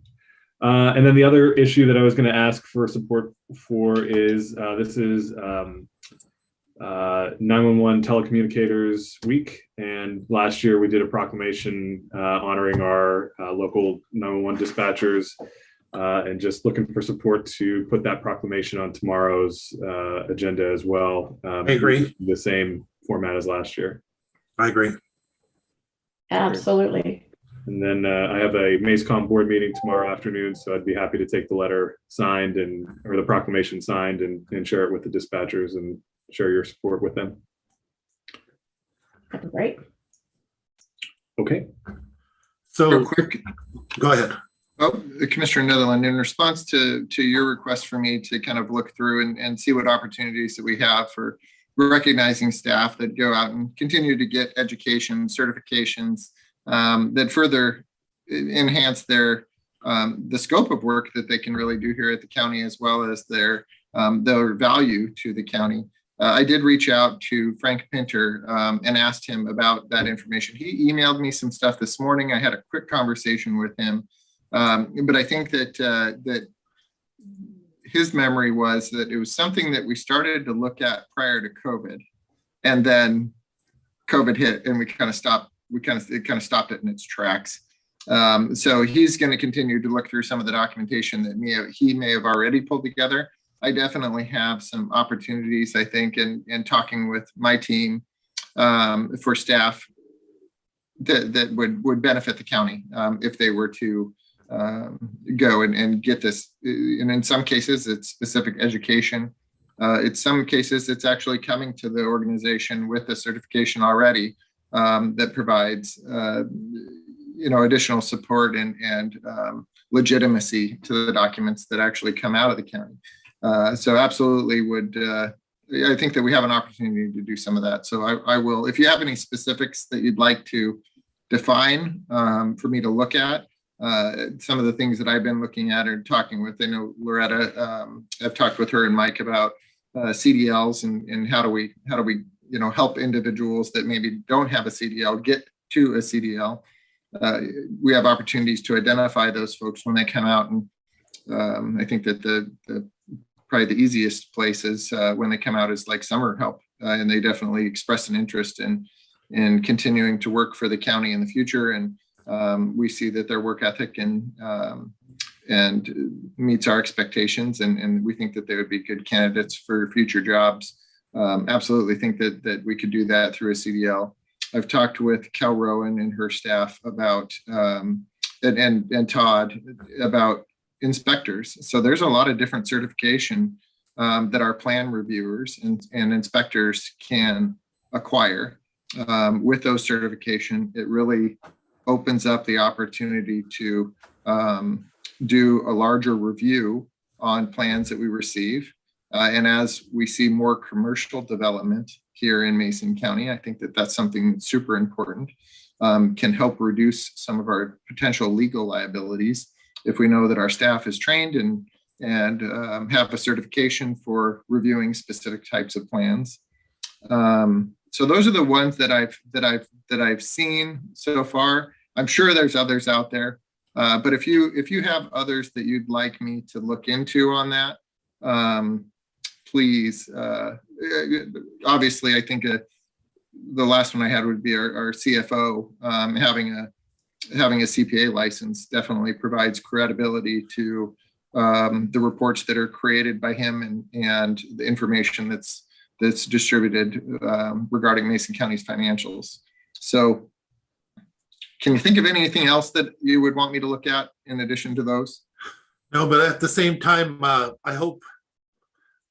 And then the other issue that I was going to ask for support for is this is 911 Telecommunicators Week. And last year we did a proclamation honoring our local 911 dispatchers. And just looking for support to put that proclamation on tomorrow's agenda as well. I agree. The same format as last year. I agree. Absolutely. And then I have a MACECOM board meeting tomorrow afternoon, so I'd be happy to take the letter signed or the proclamation signed and share it with the dispatchers and share your support with them. Great. Okay. So real quick, go ahead. Commissioner Netherland, in response to your request for me to kind of look through and see what opportunities that we have for recognizing staff that go out and continue to get education, certifications that further enhance their the scope of work that they can really do here at the county, as well as their value to the county. I did reach out to Frank Pinter and asked him about that information. He emailed me some stuff this morning. I had a quick conversation with him. But I think that his memory was that it was something that we started to look at prior to COVID, and then COVID hit, and it kind of stopped it in its tracks. So he's going to continue to look through some of the documentation that he may have already pulled together. I definitely have some opportunities, I think, in talking with my team for staff that would benefit the county if they were to go and get this. And in some cases, it's specific education. In some cases, it's actually coming to the organization with a certification already that provides additional support and legitimacy to the documents that actually come out of the county. So absolutely I think that we have an opportunity to do some of that. So I will, if you have any specifics that you'd like to define for me to look at, some of the things that I've been looking at or talking with. I know Loretta, I've talked with her and Mike about CDLs and how do we help individuals that maybe don't have a CDL get to a CDL. We have opportunities to identify those folks when they come out, and I think that probably the easiest place is when they come out is like summer help, and they definitely express an interest in continuing to work for the county in the future. And we see that their work ethic and meets our expectations, and we think that they would be good candidates for future jobs. Absolutely think that we could do that through a CDL. I've talked with Cal Rowan and her staff about and Todd about inspectors. So there's a lot of different certification that our plan reviewers and inspectors can acquire. With those certification, it really opens up the opportunity to do a larger review on plans that we receive. And as we see more commercial development here in Mason County, I think that that's something that's super important, can help reduce some of our potential legal liabilities if we know that our staff is trained and have a certification for reviewing specific types of plans. So those are the ones that I've seen so far. I'm sure there's others out there, but if you have others that you'd like me to look into on that, please. Obviously, I think the last one I had would be our CFO. Having a CPA license definitely provides credibility to the reports that are created by him and the information that's distributed regarding Mason County's financials. So can you think of anything else that you would want me to look at in addition to those? No, but at the same time, I hope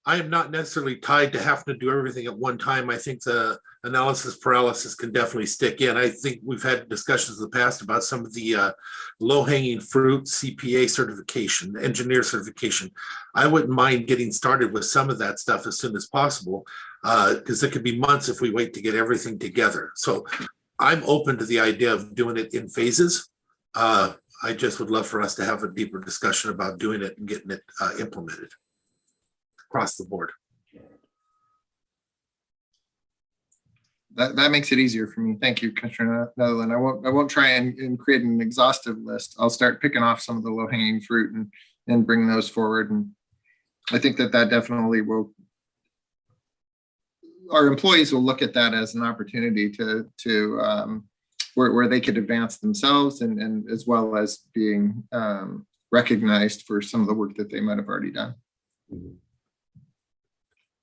I am not necessarily tied to having to do everything at one time. I think the analysis paralysis can definitely stick in. I think we've had discussions in the past about some of the low-hanging fruit CPA certification, engineer certification. I wouldn't mind getting started with some of that stuff as soon as possible, because it could be months if we wait to get everything together. So I'm open to the idea of doing it in phases. I just would love for us to have a deeper discussion about doing it and getting it implemented across the board. That makes it easier for me. Thank you, Commissioner Netherland. I won't try and create an exhaustive list. I'll start picking off some of the low-hanging fruit and bring those forward. And I think that definitely will. Our employees will look at that as an opportunity to where they could advance themselves and as well as being recognized for some of the work that they might have already done.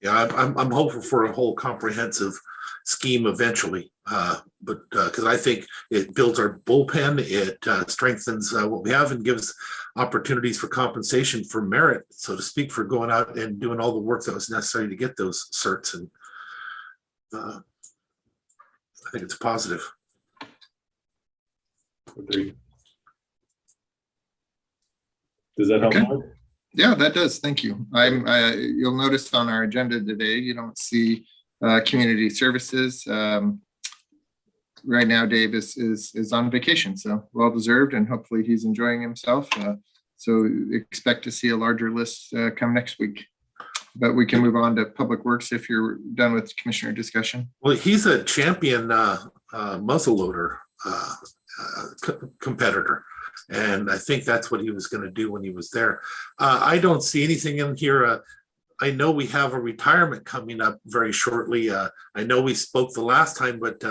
Yeah, I'm hopeful for a whole comprehensive scheme eventually, but because I think it builds our bullpen, it strengthens what we have and gives opportunities for compensation for merit, so to speak, for going out and doing all the work that was necessary to get those certs. And I think it's positive. Agreed. Does that help? Okay. Yeah, that does. Thank you. You'll notice on our agenda today, you don't see community services. Right now, Dave is on vacation, so well deserved, and hopefully he's enjoying himself. So expect to see a larger list come next week. But we can move on to Public Works if you're done with commissioner discussion. Well, he's a champion muzzleloader competitor. And I think that's what he was going to do when he was there. I don't see anything in here. I know we have a retirement coming up very shortly. I know we spoke the last time, but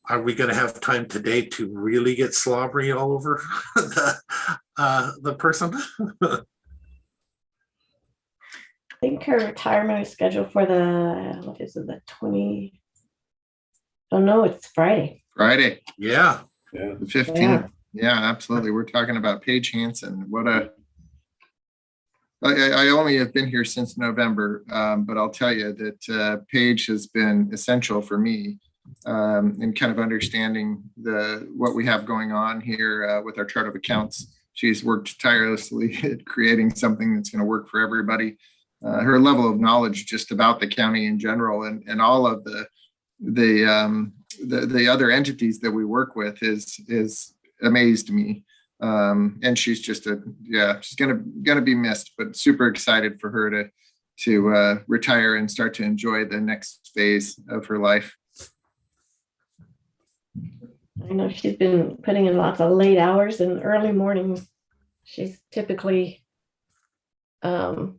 are we going to have time today to really get slobbery all over the person? I think her retirement is scheduled for the, what is it, the 20? Oh no, it's Friday. Friday. Yeah. The 15th. Yeah, absolutely. We're talking about Paige Hansen. I only have been here since November, but I'll tell you that Paige has been essential for me in kind of understanding what we have going on here with our chart of accounts. She's worked tirelessly at creating something that's going to work for everybody. Her level of knowledge just about the county in general and all of the other entities that we work with is amazed me. And she's just she's gonna be missed, but super excited for her retire and start to enjoy the next phase of her life. I know she's been putting in lots of late hours and early mornings. She's typically here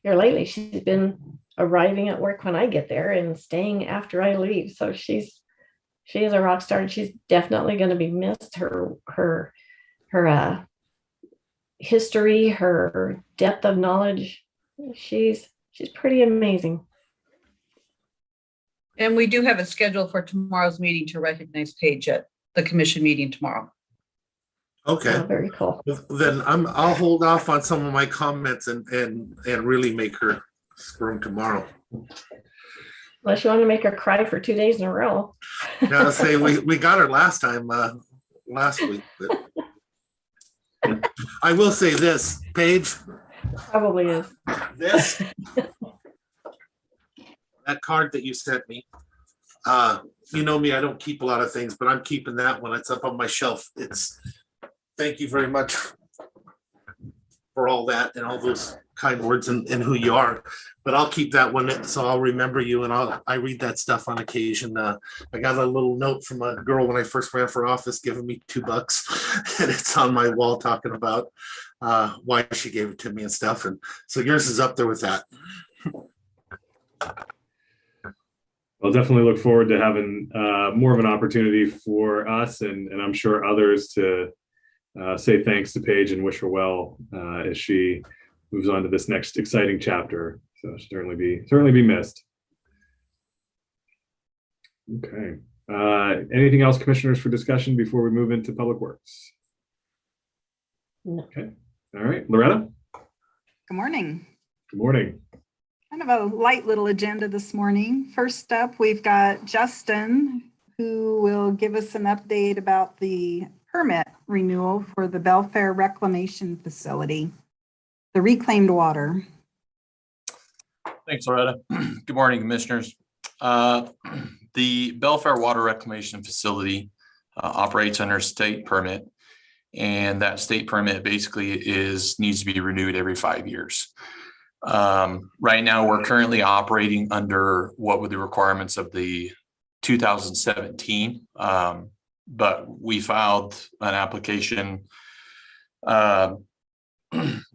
lately. She's been arriving at work when I get there and staying after I leave. So she is a rock star, and she's definitely going to be missed. Her history, her depth of knowledge. She's pretty amazing. And we do have a schedule for tomorrow's meeting to recognize Paige at the commission meeting tomorrow. Okay. Oh, very cool. Then I'll hold off on some of my comments and really make her squirm tomorrow. Unless you want to make her cry for 2 days in a row. Yeah, I'll say we got her last time, last week. But I will say this, Paige. Probably is. This that card that you sent me. You know me, I don't keep a lot of things, but I'm keeping that one. It's up on my shelf. Thank you very much for all that and all those kind words and who you are. But I'll keep that one, so I'll remember you, and I read that stuff on occasion. I got a little note from a girl when I first ran for office giving me $2, and it's on my wall talking about why she gave it to me and stuff. And so yours is up there with that. I'll definitely look forward to having more of an opportunity for us and I'm sure others to say thanks to Paige and wish her well as she moves on to this next exciting chapter. So she'll certainly be missed. Okay. Anything else, commissioners, for discussion before we move into Public Works? No. Okay. All right, Loretta. Good morning. Good morning. Kind of a light little agenda this morning. First up, we've got Justin, who will give us an update about the permit renewal for the Belfair Reclamation Facility, the reclaimed water. Thanks, Loretta. Good morning, commissioners. The Belfair Water Reclamation Facility operates under a state permit, and that state permit basically needs to be renewed every 5 years. Right now, we're currently operating under what were the requirements of the 2017, but we filed an application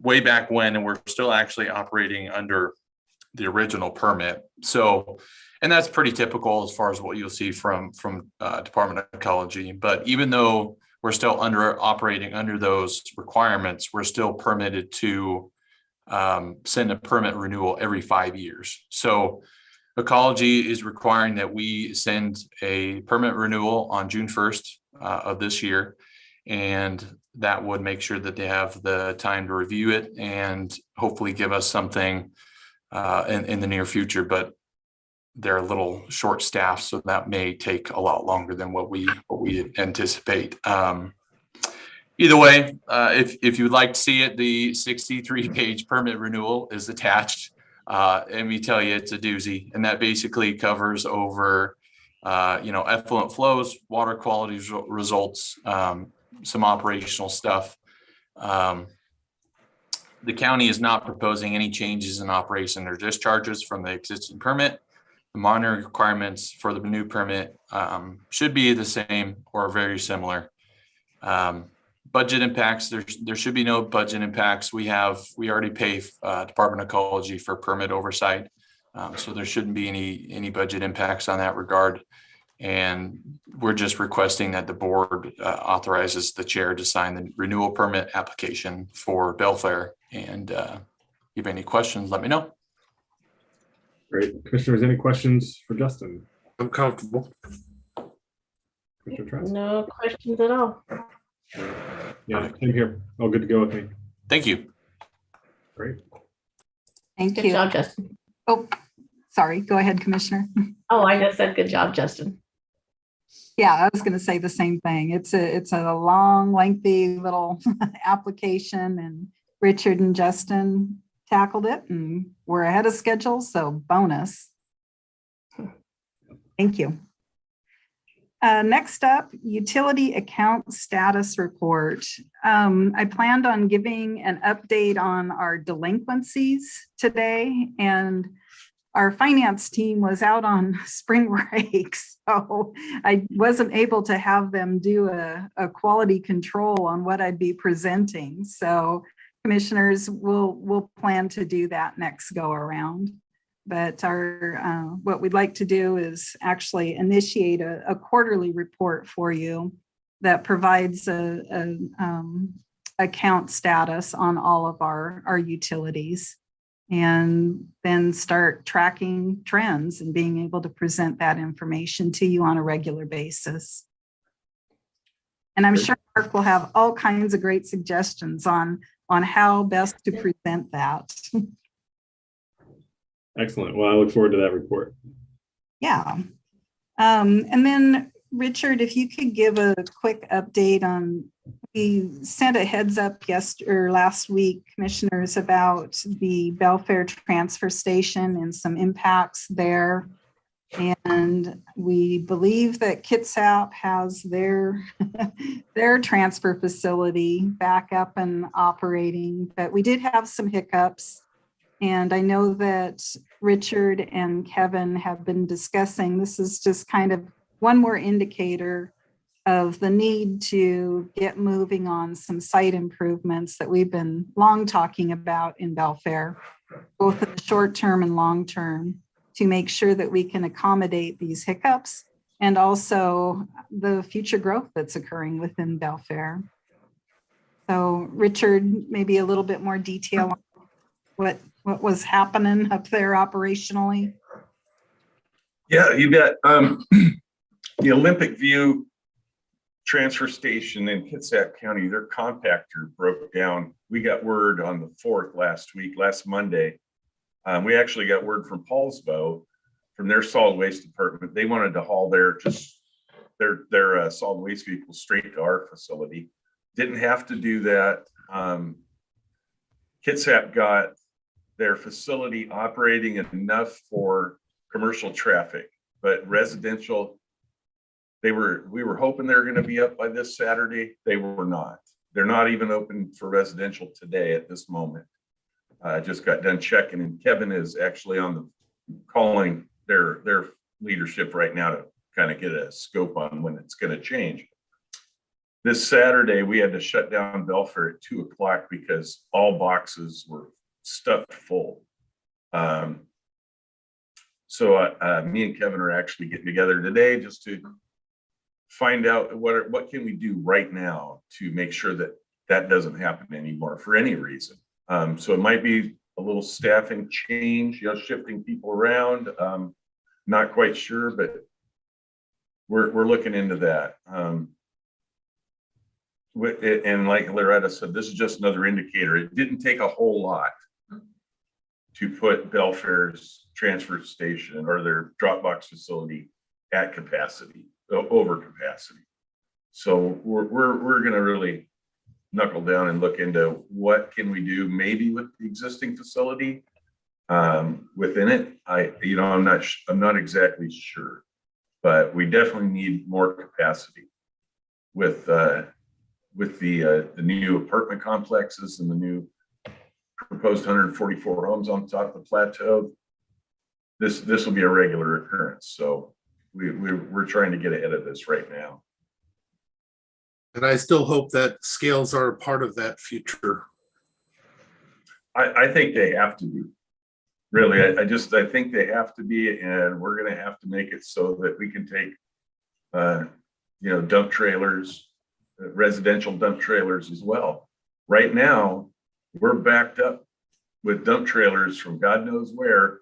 way back when, and we're still actually operating under the original permit. So, and that's pretty typical as far as what you'll see from Department of Ecology. But even though we're still operating under those requirements, we're still permitted to send a permit renewal every 5 years. So Ecology is requiring that we send a permit renewal on June 1st of this year. And that would make sure that they have the time to review it and hopefully give us something in the near future. But they're a little short staffed, so that may take a lot longer than what we anticipate. Either way, if you'd like to see it, the 63-page permit renewal is attached. And we tell you it's a doozy, and that basically covers over, effluent flows, water quality results, some operational stuff. The county is not proposing any changes in operation or discharges from the existing permit. The monitoring requirements for the new permit should be the same or very similar. Budget impacts, there should be no budget impacts. We already pay Department of Ecology for permit oversight. So there shouldn't be any budget impacts on that regard. And we're just requesting that the board authorizes the chair to sign the renewal permit application for Belfair. And if you have any questions, let me know. Great. Commissioners, any questions for Justin? I'm comfortable. Commissioner Trask? No questions at all. Yeah, same here. All good to go with me. Thank you. Great. Thank Good you. job, Justin. Oh, sorry. Go ahead, Commissioner. Oh, I just said good job, Justin. Yeah, I was going to say the same thing. It's a long, lengthy little application, and Richard and Justin tackled it, and we're ahead of schedule, so bonus. Thank you. Next up, utility account status report. I planned on giving an update on our delinquencies today, and our finance team was out on spring break, so I wasn't able to have them do a quality control on what I'd be presenting. So commissioners will plan to do that next go around. But our what we'd like to do is actually initiate a quarterly report for you that provides a account status on all of our utilities, and then start tracking trends and being able to present that information to you on a regular basis. And I'm sure Mark will have all kinds of great suggestions on how best to present that. Excellent. Well, I look forward to that report. Yeah. And then Richard, if you could give a quick update on, we sent a heads up last week, commissioners, about the Belfair transfer station and some impacts there. And we believe that Kitsap has their transfer facility back up and operating, but we did have some hiccups. And I know that Richard and Kevin have been discussing, this is just kind of one more indicator of the need to get moving on some site improvements that we've been long talking about in Belfair, both in the short term and long term, to make sure that we can accommodate these hiccups and also the future growth that's occurring within Belfair. So Richard, maybe a little bit more detail on what was happening up there operationally. Yeah, you bet. The Olympic View transfer station in Kitsap County, their compactor broke down. We got word on the 4th last Monday. We actually got word from Paulsbo, from their solid waste department. They wanted to haul their solid waste vehicles straight to our facility. Didn't have to do that. Kitsap got their facility operating enough for commercial traffic, but residential, we were hoping they were going to be up by this Saturday. They were not. They're not even open for residential today at this moment. I just got done checking, and Kevin is actually calling their leadership right now to kind of get a scope on when it's going to change. This Saturday, we had to shut down Belfair at 2 o'clock because all boxes were stuffed full. So me and Kevin are actually getting together today just to find out what can we do right now to make sure that that doesn't happen anymore for any reason. So it might be a little staffing change, shifting people around. Not quite sure, but we're looking into that. And like Loretta said, this is just another indicator. It didn't take a whole lot to put Belfair's transfer station or their drop box facility at capacity, over capacity. So we're going to really knuckle down and look into what can we do maybe with the existing facility within it. I'm not exactly sure, but we definitely need more capacity with the new apartment complexes and the new proposed 144 homes on top of the plateau. This will be a regular occurrence. So we're trying to get ahead of this right now. And I still hope that scales are a part of that future. I think they have to be. Really, I think they have to be, and we're going to have to make it so that we can take, dump trailers, residential dump trailers as well. Right now, we're backed up with dump trailers from God knows where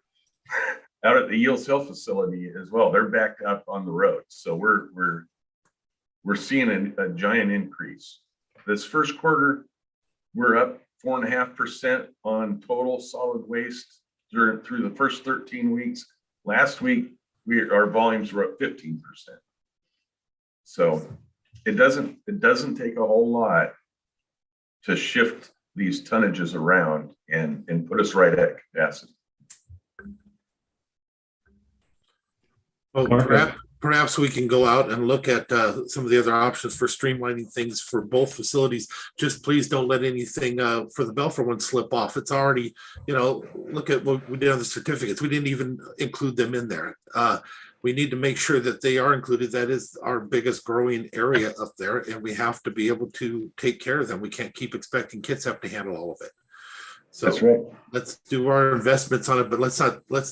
out at the Yield Cell facility as well. They're backed up on the road. So we're seeing a giant increase. This first quarter, we're up 4.5% on total solid waste through the first 13 weeks. Last week, our volumes were up 15%. So it doesn't take a whole lot to shift these tonnages around and put us right at capacity. Well, perhaps we can go out and look at some of the other options for streamlining things for both facilities. Just please don't let anything for the Belfair one slip off. It's already, look at what we did on the certificates. We didn't even include them in there. We need to make sure that they are included. That is our biggest growing area up there, and we have to be able to take care of them. We can't keep expecting Kitsap to handle all of it. So That's right. let's do our investments on it, but let's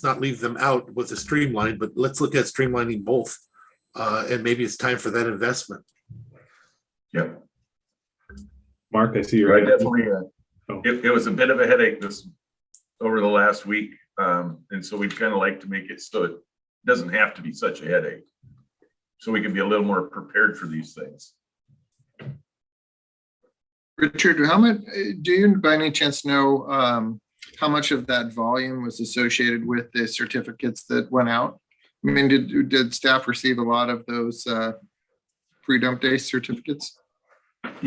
not leave them out with a streamline, but let's look at streamlining both. And maybe it's time for that investment. Yeah. Mark, I see you're right. Definitely. It was a bit of a headache over the last week. And so we'd kind of like to make it so it doesn't have to be such a headache. So we can be a little more prepared for these things. Richard, how much do you by any chance know how much of that volume was associated with the certificates that went out? I mean, did staff receive a lot of those free dump day certificates? I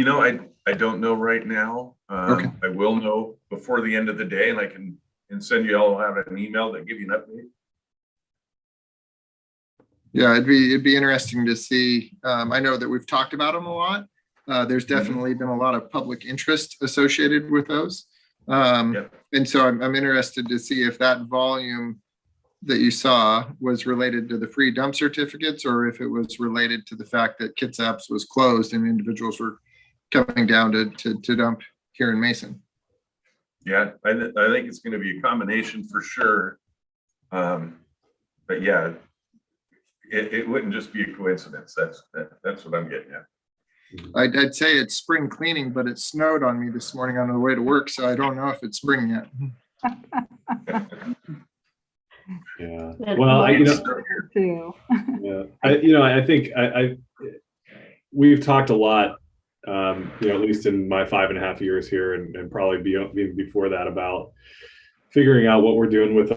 don't know right now. Okay. I will know before the end of the day, and I can send you all have an email that give you an update. Yeah, it'd be interesting to see. I know that we've talked about them a lot. There's definitely been a lot of public interest associated with those. And so I'm interested to see if that volume that you saw was related to the free dump certificates, or if it was related to the fact that Kitsap's was closed and individuals were coming down to dump here in Mason. Yeah, I think it's going to be a combination for sure. But yeah, it wouldn't just be a coincidence. That's what I'm getting at. I'd say it's spring cleaning, but it snowed on me this morning on the way to work, so I don't know if it's spring yet. Yeah. Well, I think we've talked a lot, at least in my 5.5 years here, and probably even before that, about figuring out what we're doing with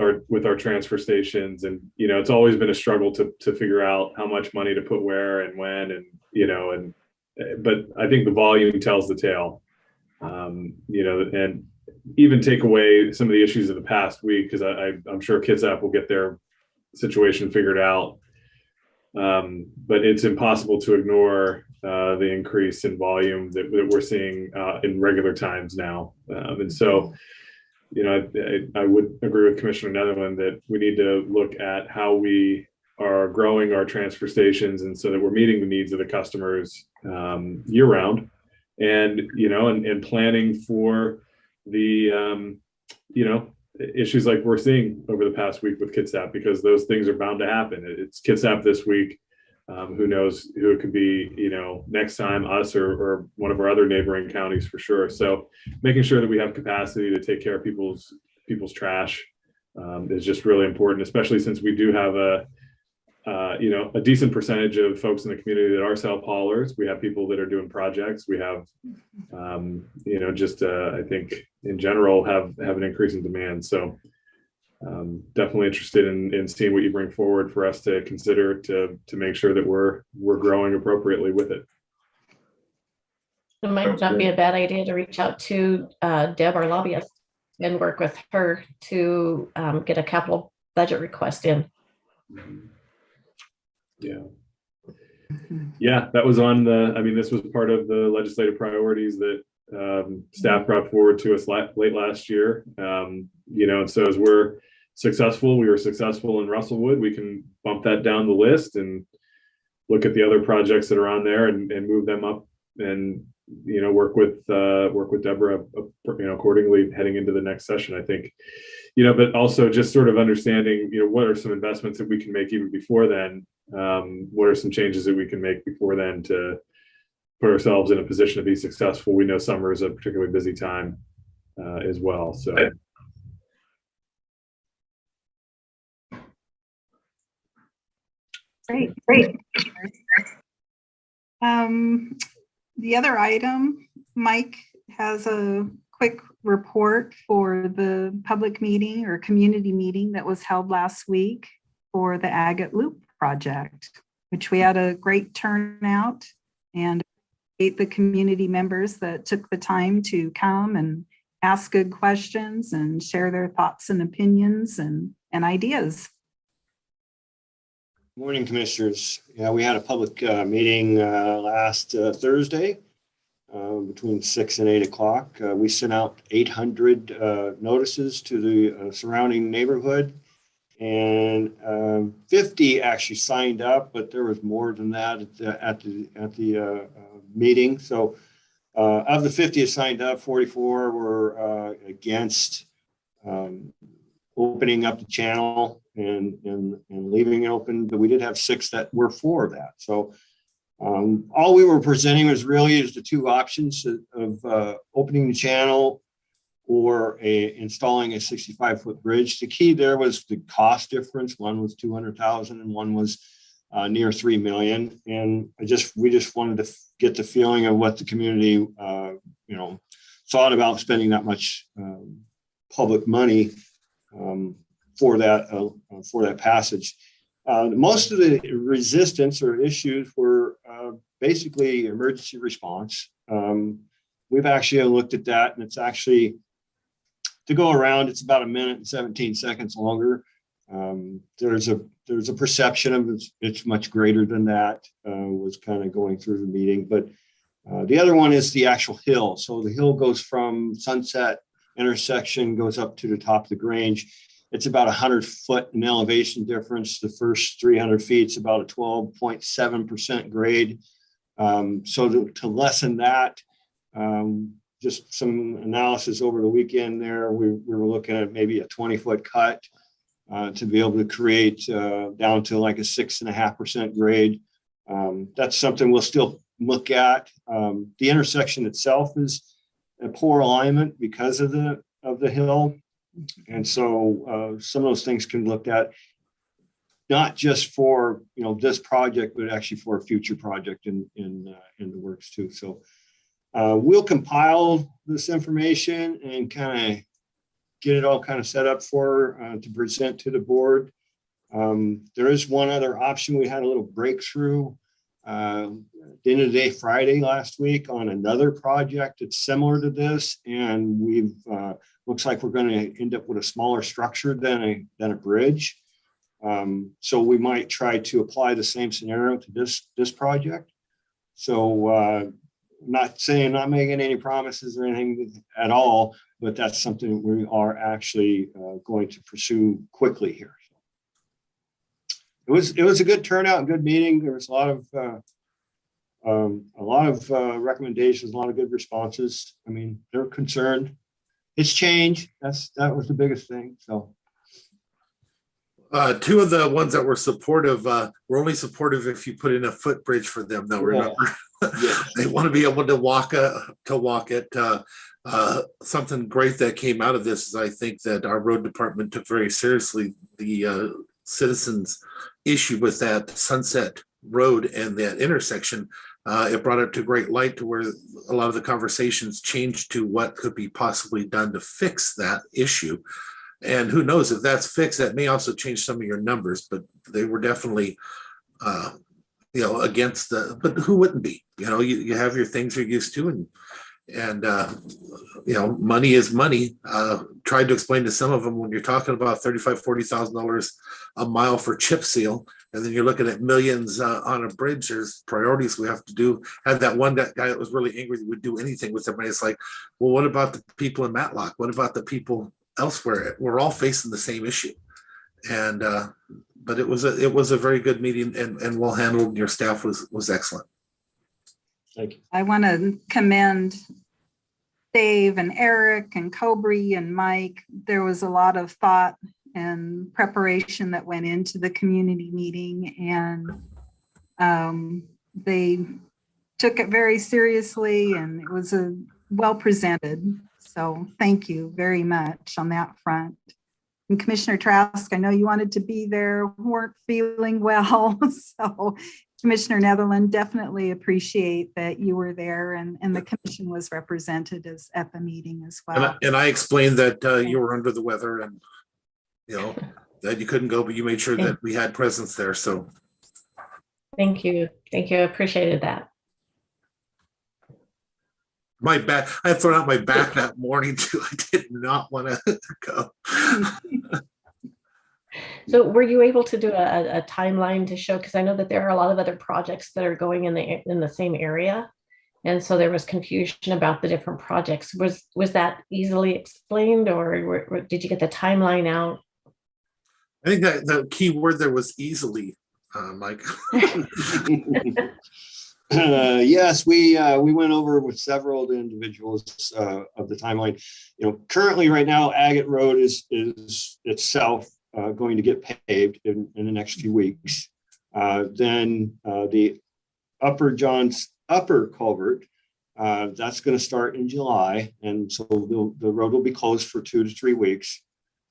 our transfer stations. And it's always been a struggle to figure out how much money to put where and when, and but I think the volume tells the tale. And even take away some of the issues of the past week, because I'm sure Kitsap will get their situation figured out. But it's impossible to ignore the increase in volume that we're seeing in regular times now. And so, I would agree with Commissioner Netherland that we need to look at how we are growing our transfer stations, and so that we're meeting the needs of the customers year round, and and planning for the issues like we're seeing over the past week with Kitsap, because those things are bound to happen. It's Kitsap this week. Who knows who it could be, next time, us or one of our other neighboring counties for sure. So making sure that we have capacity to take care of people's trash is just really important, especially since we do have a decent percentage of folks in the community that are self-haulers. We have people that are doing projects. We have, I think in general have an increase in demand. So definitely interested in seeing what you bring forward for us to consider to make sure that we're growing appropriately with it. It might not be a bad idea to reach out to Deb, our lobbyist, and work with her to get a capital budget request in. Yeah, that was on this was part of the legislative priorities that staff brought forward to us late last year. And so as we were successful in Russellwood, we can bump that down the list and look at the other projects that are on there and move them up, and work with Deborah accordingly heading into the next session, I think. But also just sort of understanding what are some investments that we can make even before then. What are some changes that we can make before then to put ourselves in a position to be successful? We know summer is a particularly busy time as well. So. Great. The other item, Mike has a quick report for the public meeting or community meeting that was held last week for the Agate Loop project, which we had a great turnout, and the community members that took the time to come and ask good questions and share their thoughts and opinions and ideas. Morning, Commissioners. Yeah, we had a public meeting last Thursday between 6 and 8 o'clock. We sent out 800 notices to the surrounding neighborhood, and 50 actually signed up, but there was more than that at the meeting. So of the 50 that signed up, 44 were against opening up the channel and leaving it open, but we did have 6 that were for that. So all we were presenting was really is the 2 options of opening the channel or installing a 65-foot bridge. The key there was the cost difference. One was $200,000 and one was near $3 million. And we just wanted to get the feeling of what the community, thought about spending that much public money for that passage. Most of the resistance or issues were basically emergency response. We've actually looked at that, and it's actually, to go around, it's about 1 minute and 17 seconds longer. There's a perception of it's much greater than that, was kind of going through the meeting. But the other one is the actual hill. So the hill goes from Sunset intersection, goes up to the top of the Grange. It's about 100 foot in elevation difference. The first 300 feet is about a 12.7% grade. So to lessen that, just some analysis over the weekend there, we were looking at maybe a 20-foot cut to be able to create down to like a 6.5% grade. That's something we'll still look at. The intersection itself is a poor alignment because of the hill. And so some of those things can be looked at, not just for this project, but actually for a future project in the works too. So we'll compile this information and kind of get it all kind of set up to present to the board. There is one other option. We had a little breakthrough at the end of the day, Friday last week, on another project that's similar to this, and we've looks like we're going to end up with a smaller structure than a bridge. So we might try to apply the same scenario to this project. So not making any promises or anything at all, but that's something we are actually going to pursue quickly here. It was a good turnout, a good meeting. There was a lot of recommendations, a lot of good responses. I mean, they're concerned. It's change. That was the biggest thing. So 2 of the ones that were supportive were only supportive if you put in a footbridge for them, though. Remember, they want to be able to walk it. Something great that came out of this is I think that our road department took very seriously the citizens' issue with that Sunset Road and that intersection. It brought it to great light to where a lot of the conversations changed to what could be possibly done to fix that issue. And who knows, if that's fixed, that may also change some of your numbers, but they were definitely, against but who wouldn't be? You have your things you're used to, and money is money. Tried to explain to some of them when you're talking about $35,000, $40,000 a mile for chip seal, and then you're looking at millions on a bridge. There's priorities we have to do. Had that one guy that was really angry that would do anything with them, and it's like, well, what about the people in Matlock? What about the people elsewhere? We're all facing the same issue, and but it was a very good meeting and well handled. Your staff was excellent. Thank you. I want to commend Dave and Eric and Cobry and Mike. There was a lot of thought and preparation that went into the community meeting, and they took it very seriously, and it was well presented. So thank you very much on that front. And Commissioner Trask, I know you wanted to be there, weren't feeling well. So Commissioner Netherland, definitely appreciate that you were there, and the commission was represented at the meeting as well. And I explained that you were under the weather and that you couldn't go, but you made sure that we had presence there. So thank you. I appreciated that. My back, I had thrown out my back that morning too. I did not want to go. So were you able to do a timeline to show, because I know that there are a lot of other projects that are going in the same area. And so there was confusion about the different projects. Was that easily explained, or did you get the timeline out? I think that the key word there was easily, Mike. Yes, we went over with several of the individuals of the timeline. Currently right now, Agate Road is itself going to get paved in the next few weeks. Then the upper culvert, that's going to start in July, and so the road will be closed for 2 to 3 weeks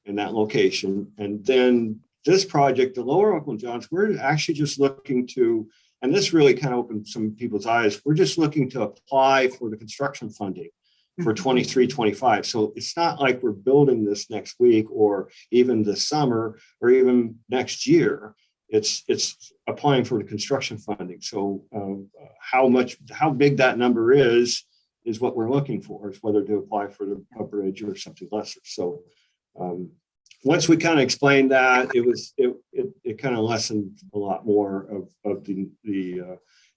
in that location. And then this project, the lower Uncle John's, we're actually just looking to, and this really kind of opened some people's eyes, we're just looking to apply for the construction funding for 23-25. So it's not like we're building this next week or even this summer or even next year. It's applying for the construction funding. So how big that number is what we're looking for, is whether to apply for the upper edge or something lesser. So once we kind of explained that, it kind of lessened a lot more of the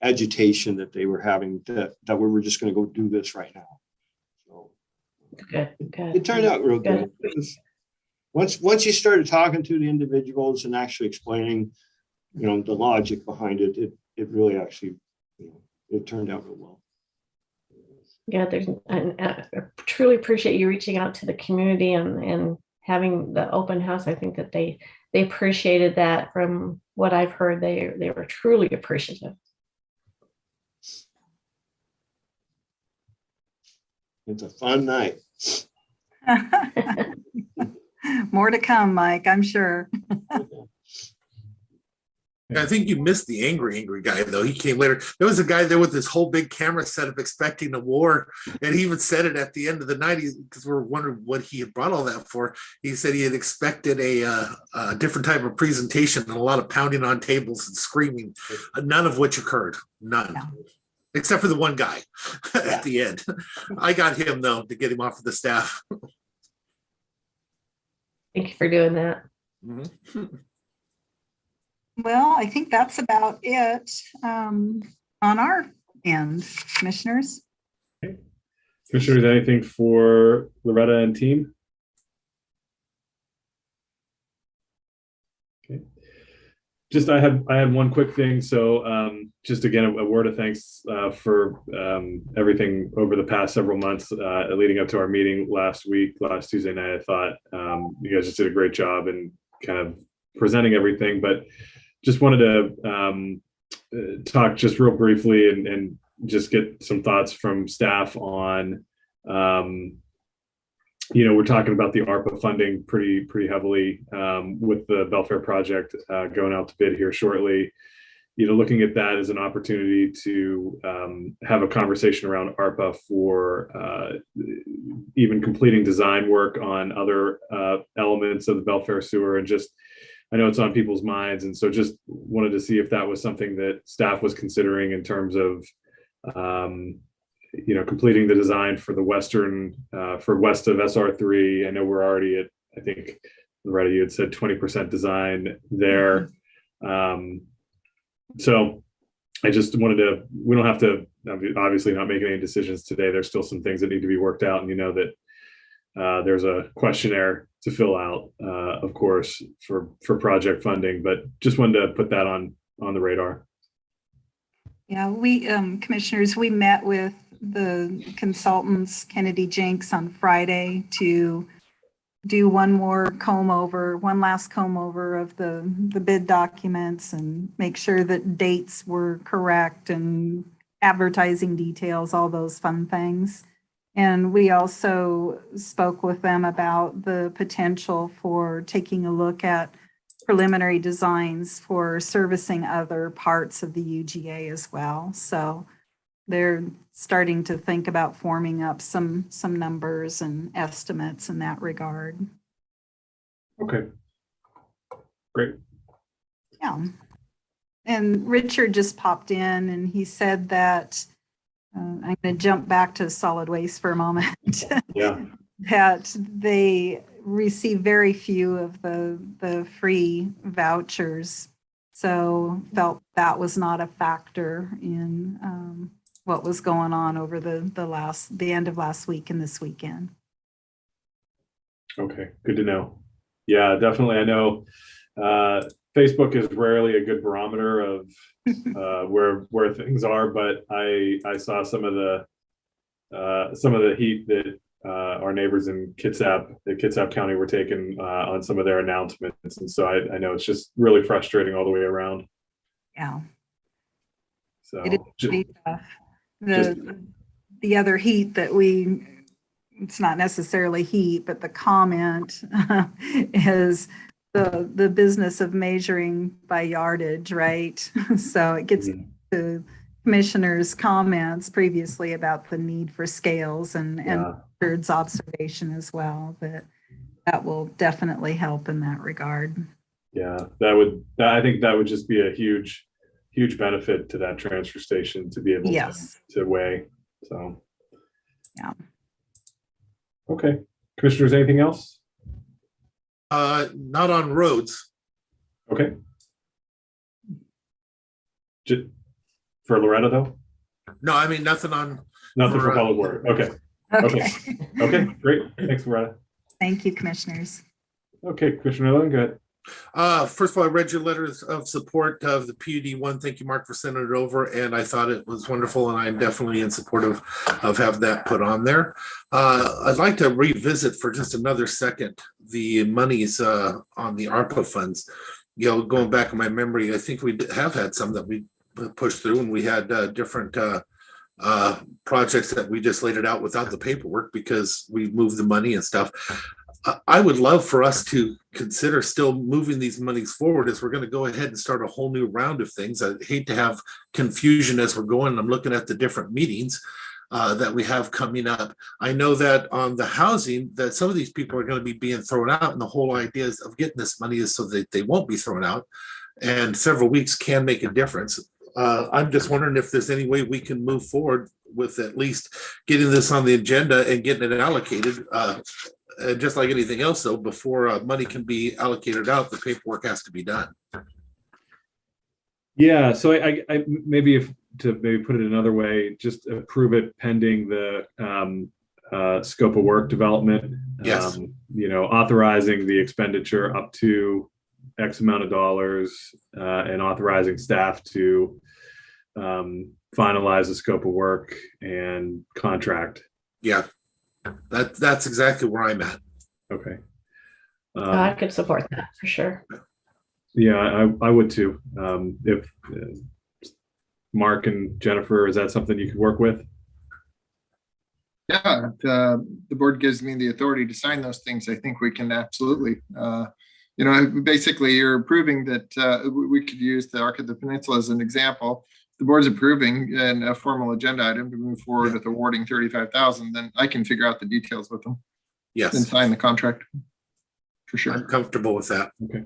agitation that they were having, that we were just going to go do this right now. So good. It turned out real good. Once you started talking to the individuals and actually explaining, the logic behind it, it really actually, it turned out real well. Yeah, I truly appreciate you reaching out to the community and having the open house. I think that they appreciated that. From what I've heard, they were truly appreciative. It's a fun night. More to come, Mike, I'm sure. I think you missed the angry guy, though. He came later. There was a guy there with this whole big camera setup expecting a war. And he even said it at the end of the night, because we were wondering what he had brought all that for. He said he had expected a different type of presentation and a lot of pounding on tables and screaming, none of which occurred. None. Yeah. Except for the one guy at the end. I got him, though, to get him off of the staff. Thank you for doing that. Mm-hmm. Well, I think that's about it on our end, commissioners. Okay. Commissioners, anything for Loretta and team? Okay. Just I had one quick thing. So just again, a word of thanks for everything over the past several months leading up to our meeting last Tuesday night. I thought you guys just did a great job in kind of presenting everything, but just wanted to talk just real briefly and just get some thoughts from staff on, we're talking about the ARPA funding pretty heavily with the Belfair project going out to bid here shortly. Looking at that as an opportunity to have a conversation around ARPA for even completing design work on other elements of the Belfair sewer, and just, I know it's on people's minds, and so just wanted to see if that was something that staff was considering in terms of, completing the design for the western, for west of SR3. I know we're already at, I think, Loretta, you had said 20% design there. So I just wanted to, we don't have to, obviously not making any decisions today. There's still some things that need to be worked out, and that there's a questionnaire to fill out, of course, for project funding, but just wanted to put that on the radar. Yeah, we, commissioners, we met with the consultants, Kennedy Jenks, on Friday to do one last comb over of the bid documents and make sure that dates were correct and advertising details, all those fun things. And we also spoke with them about the potential for taking a look at preliminary designs for servicing other parts of the UGA as well. So they're starting to think about forming up some numbers and estimates in that regard. Okay, great. Yeah. And Richard just popped in and he said that, I'm going to jump back to solid waste for a moment. Yeah. that they receive very few of the free vouchers. So felt that was not a factor in what was going on over the end of last week and this weekend. Okay, good to know. Yeah, definitely. I know Facebook is rarely a good barometer of where things are, but I saw some of the heat that our neighbors in Kitsap County were taking on some of their announcements, and so I know it's just really frustrating all the way around. Yeah. So It is pretty tough. The other heat that it's not necessarily heat, but the comment is the business of measuring by yardage, right? So it gets to commissioners' comments previously about the need for scales and Bird's observation as well, but that will definitely help in that regard. Yeah, I think that would just be a huge benefit to that transfer station to be able to weigh. So, yeah. Okay, commissioners, anything else? Not on roads. Okay. For Loretta though? No, I mean nothing on. Nothing for public work. Okay. Okay. Great. Thanks, Loretta. Thank you, commissioners. Okay, Commissioner Lillen, go ahead. First of all, I read your letters of support of the PUD one. Thank you, Mark, for sending it over. And I thought it was wonderful. And I'm definitely in support of having that put on there. I'd like to revisit for just another second the monies on the ARPA funds. You know, going back in my memory, I think we have had some that we pushed through, and we had different projects that we just laid it out without the paperwork because we moved the money and stuff. I would love for us to consider still moving these monies forward as we're going to go ahead and start a whole new round of things. I hate to have confusion as we're going. I'm looking at the different meetings that we have coming up. I know that on the housing that some of these people are going to be being thrown out, and the whole idea of getting this money is so that they won't be thrown out, and several weeks can make a difference. I'm just wondering if there's any way we can move forward with at least getting this on the agenda and getting it allocated. Just like anything else, though, before money can be allocated out, the paperwork has to be done. Yeah, so I maybe to put it another way, just approve it pending the scope of work development. Yes. Authorizing the expenditure up to X amount of dollars and authorizing staff to finalize the scope of work and contract. Yeah. That's exactly where I'm at. Okay. I could support that for sure. Yeah, I would too. If Mark and Jennifer, is that something you could work with? Yeah, the board gives me the authority to sign those things. I think we can absolutely. Basically, you're approving that we could use the Arc of the Peninsula as an example. The board's approving in a formal agenda item to move forward with awarding $35,000, then I can figure out the details with them. Yes. And sign the contract for sure. I'm comfortable with that. Okay.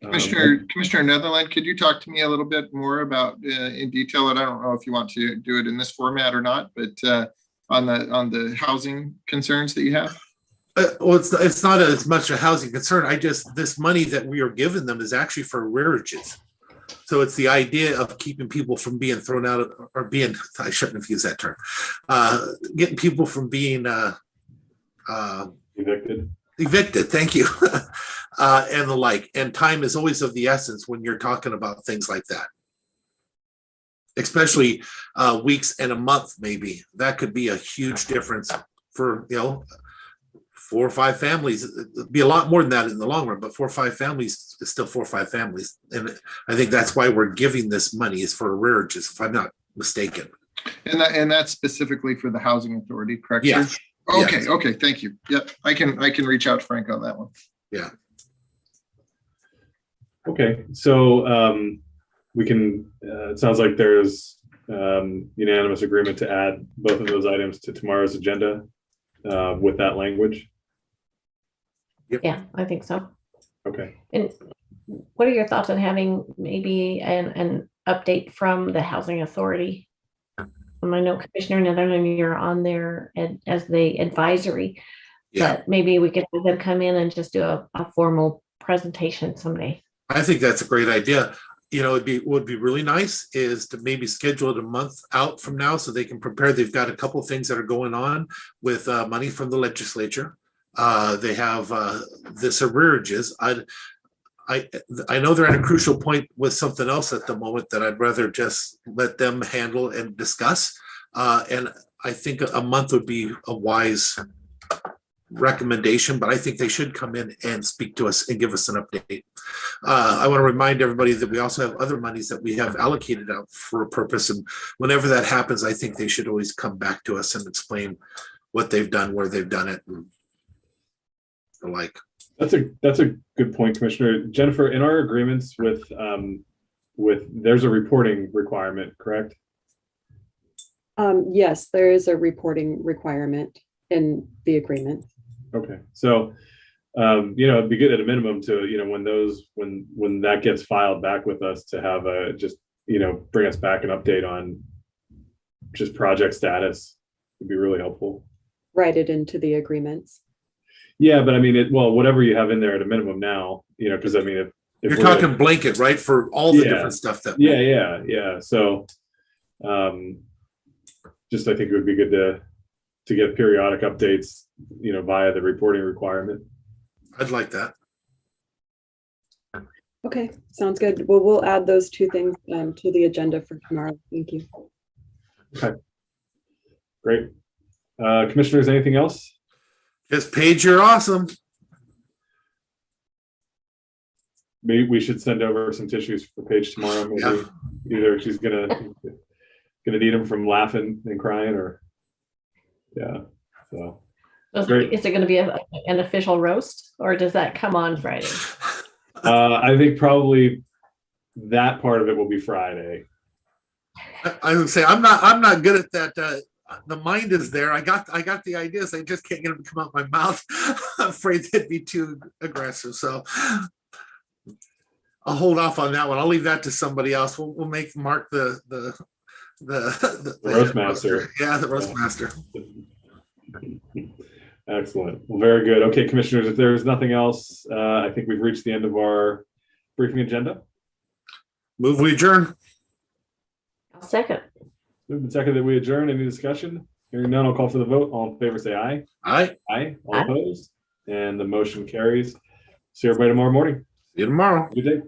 Commissioner Netherland, could you talk to me a little bit more about in detail? And I don't know if you want to do it in this format or not, but on the housing concerns that you have. Well, it's not as much a housing concern. This money that we are giving them is actually for arrearages. So it's the idea of keeping people from being thrown out or I shouldn't have used that term, getting people from being evicted. Thank you. And the like. And time is always of the essence when you're talking about things like that. Especially weeks and a month, maybe. That could be a huge difference for, 4 or 5 families. It'd be a lot more than that in the long run, but 4 or 5 families is still 4 or 5 families. And I think that's why we're giving this money is for arrearages, if I'm not mistaken. And that's specifically for the housing authority, correct? Yeah. Sir? Okay. Yes. Okay. Thank you. Yep. I can reach out to Frank on that one. Yeah. Okay. So we can, it sounds like there's unanimous agreement to add both of those items to tomorrow's agenda with that language. Yep. Yeah, I think so. Okay. And what are your thoughts on having maybe an update from the housing authority I know Commissioner Netherland, you're on there as the advisory. Yeah, But maybe we could have them come in and just do a formal presentation someday. I think that's a great idea. You know, would be really nice is to maybe schedule it a month out from now so they can prepare. They've got a couple of things that are going on with money from the legislature. They have this arrearages. I know they're at a crucial point with something else at the moment that I'd rather just let them handle and discuss. And I think a month would be a wise recommendation, but I think they should come in and speak to us and give us an update. I want to remind everybody that we also have other monies that we have allocated out for a purpose. And whenever that happens, I think they should always come back to us and explain what they've done, where they've done it, and the like. That's a good point, Commissioner. Jennifer, in our agreements with there's a reporting requirement, correct? Yes, there is a reporting requirement in the agreement. Okay, so it'd be good at a minimum to, when that gets filed back with us, to have bring us back an update on just project status would be really helpful. Write it into the agreements. Yeah, but I mean, whatever you have in there at a minimum now, because I mean, if you're talking blanket, right, for all the different stuff that. Yeah. So, just I think it would be good to get periodic updates, via the reporting requirement. I'd like that. Okay, sounds good. Well, we'll add those two things to the agenda for tomorrow. Thank you. Okay, great. Commissioners, anything else? Just Paige, you're awesome. Maybe we should send over some tissues for Paige tomorrow. Maybe either she's gonna need them from laughing and crying, or so. Great. Is it going to be an official roast, or does that come on Friday? I think probably that part of it will be Friday. I would say I'm not good at that. The mind is there. I got the ideas. I just can't get them to come out my mouth. I'm afraid they'd be too aggressive. So I'll hold off on that one. I'll leave that to somebody else. We'll make Mark the roast master. Yeah, the roast master. Excellent. Well, very good. Okay, commissioners, if there's nothing else, I think we've reached the end of our briefing agenda. Move we adjourn. I'll second. Moved and seconded that we adjourn. Any discussion? Hearing none, I'll call for the vote. All in favor, say aye. Aye. Aye. All opposed? And the motion carries. See everybody tomorrow morning. See you tomorrow. Good day.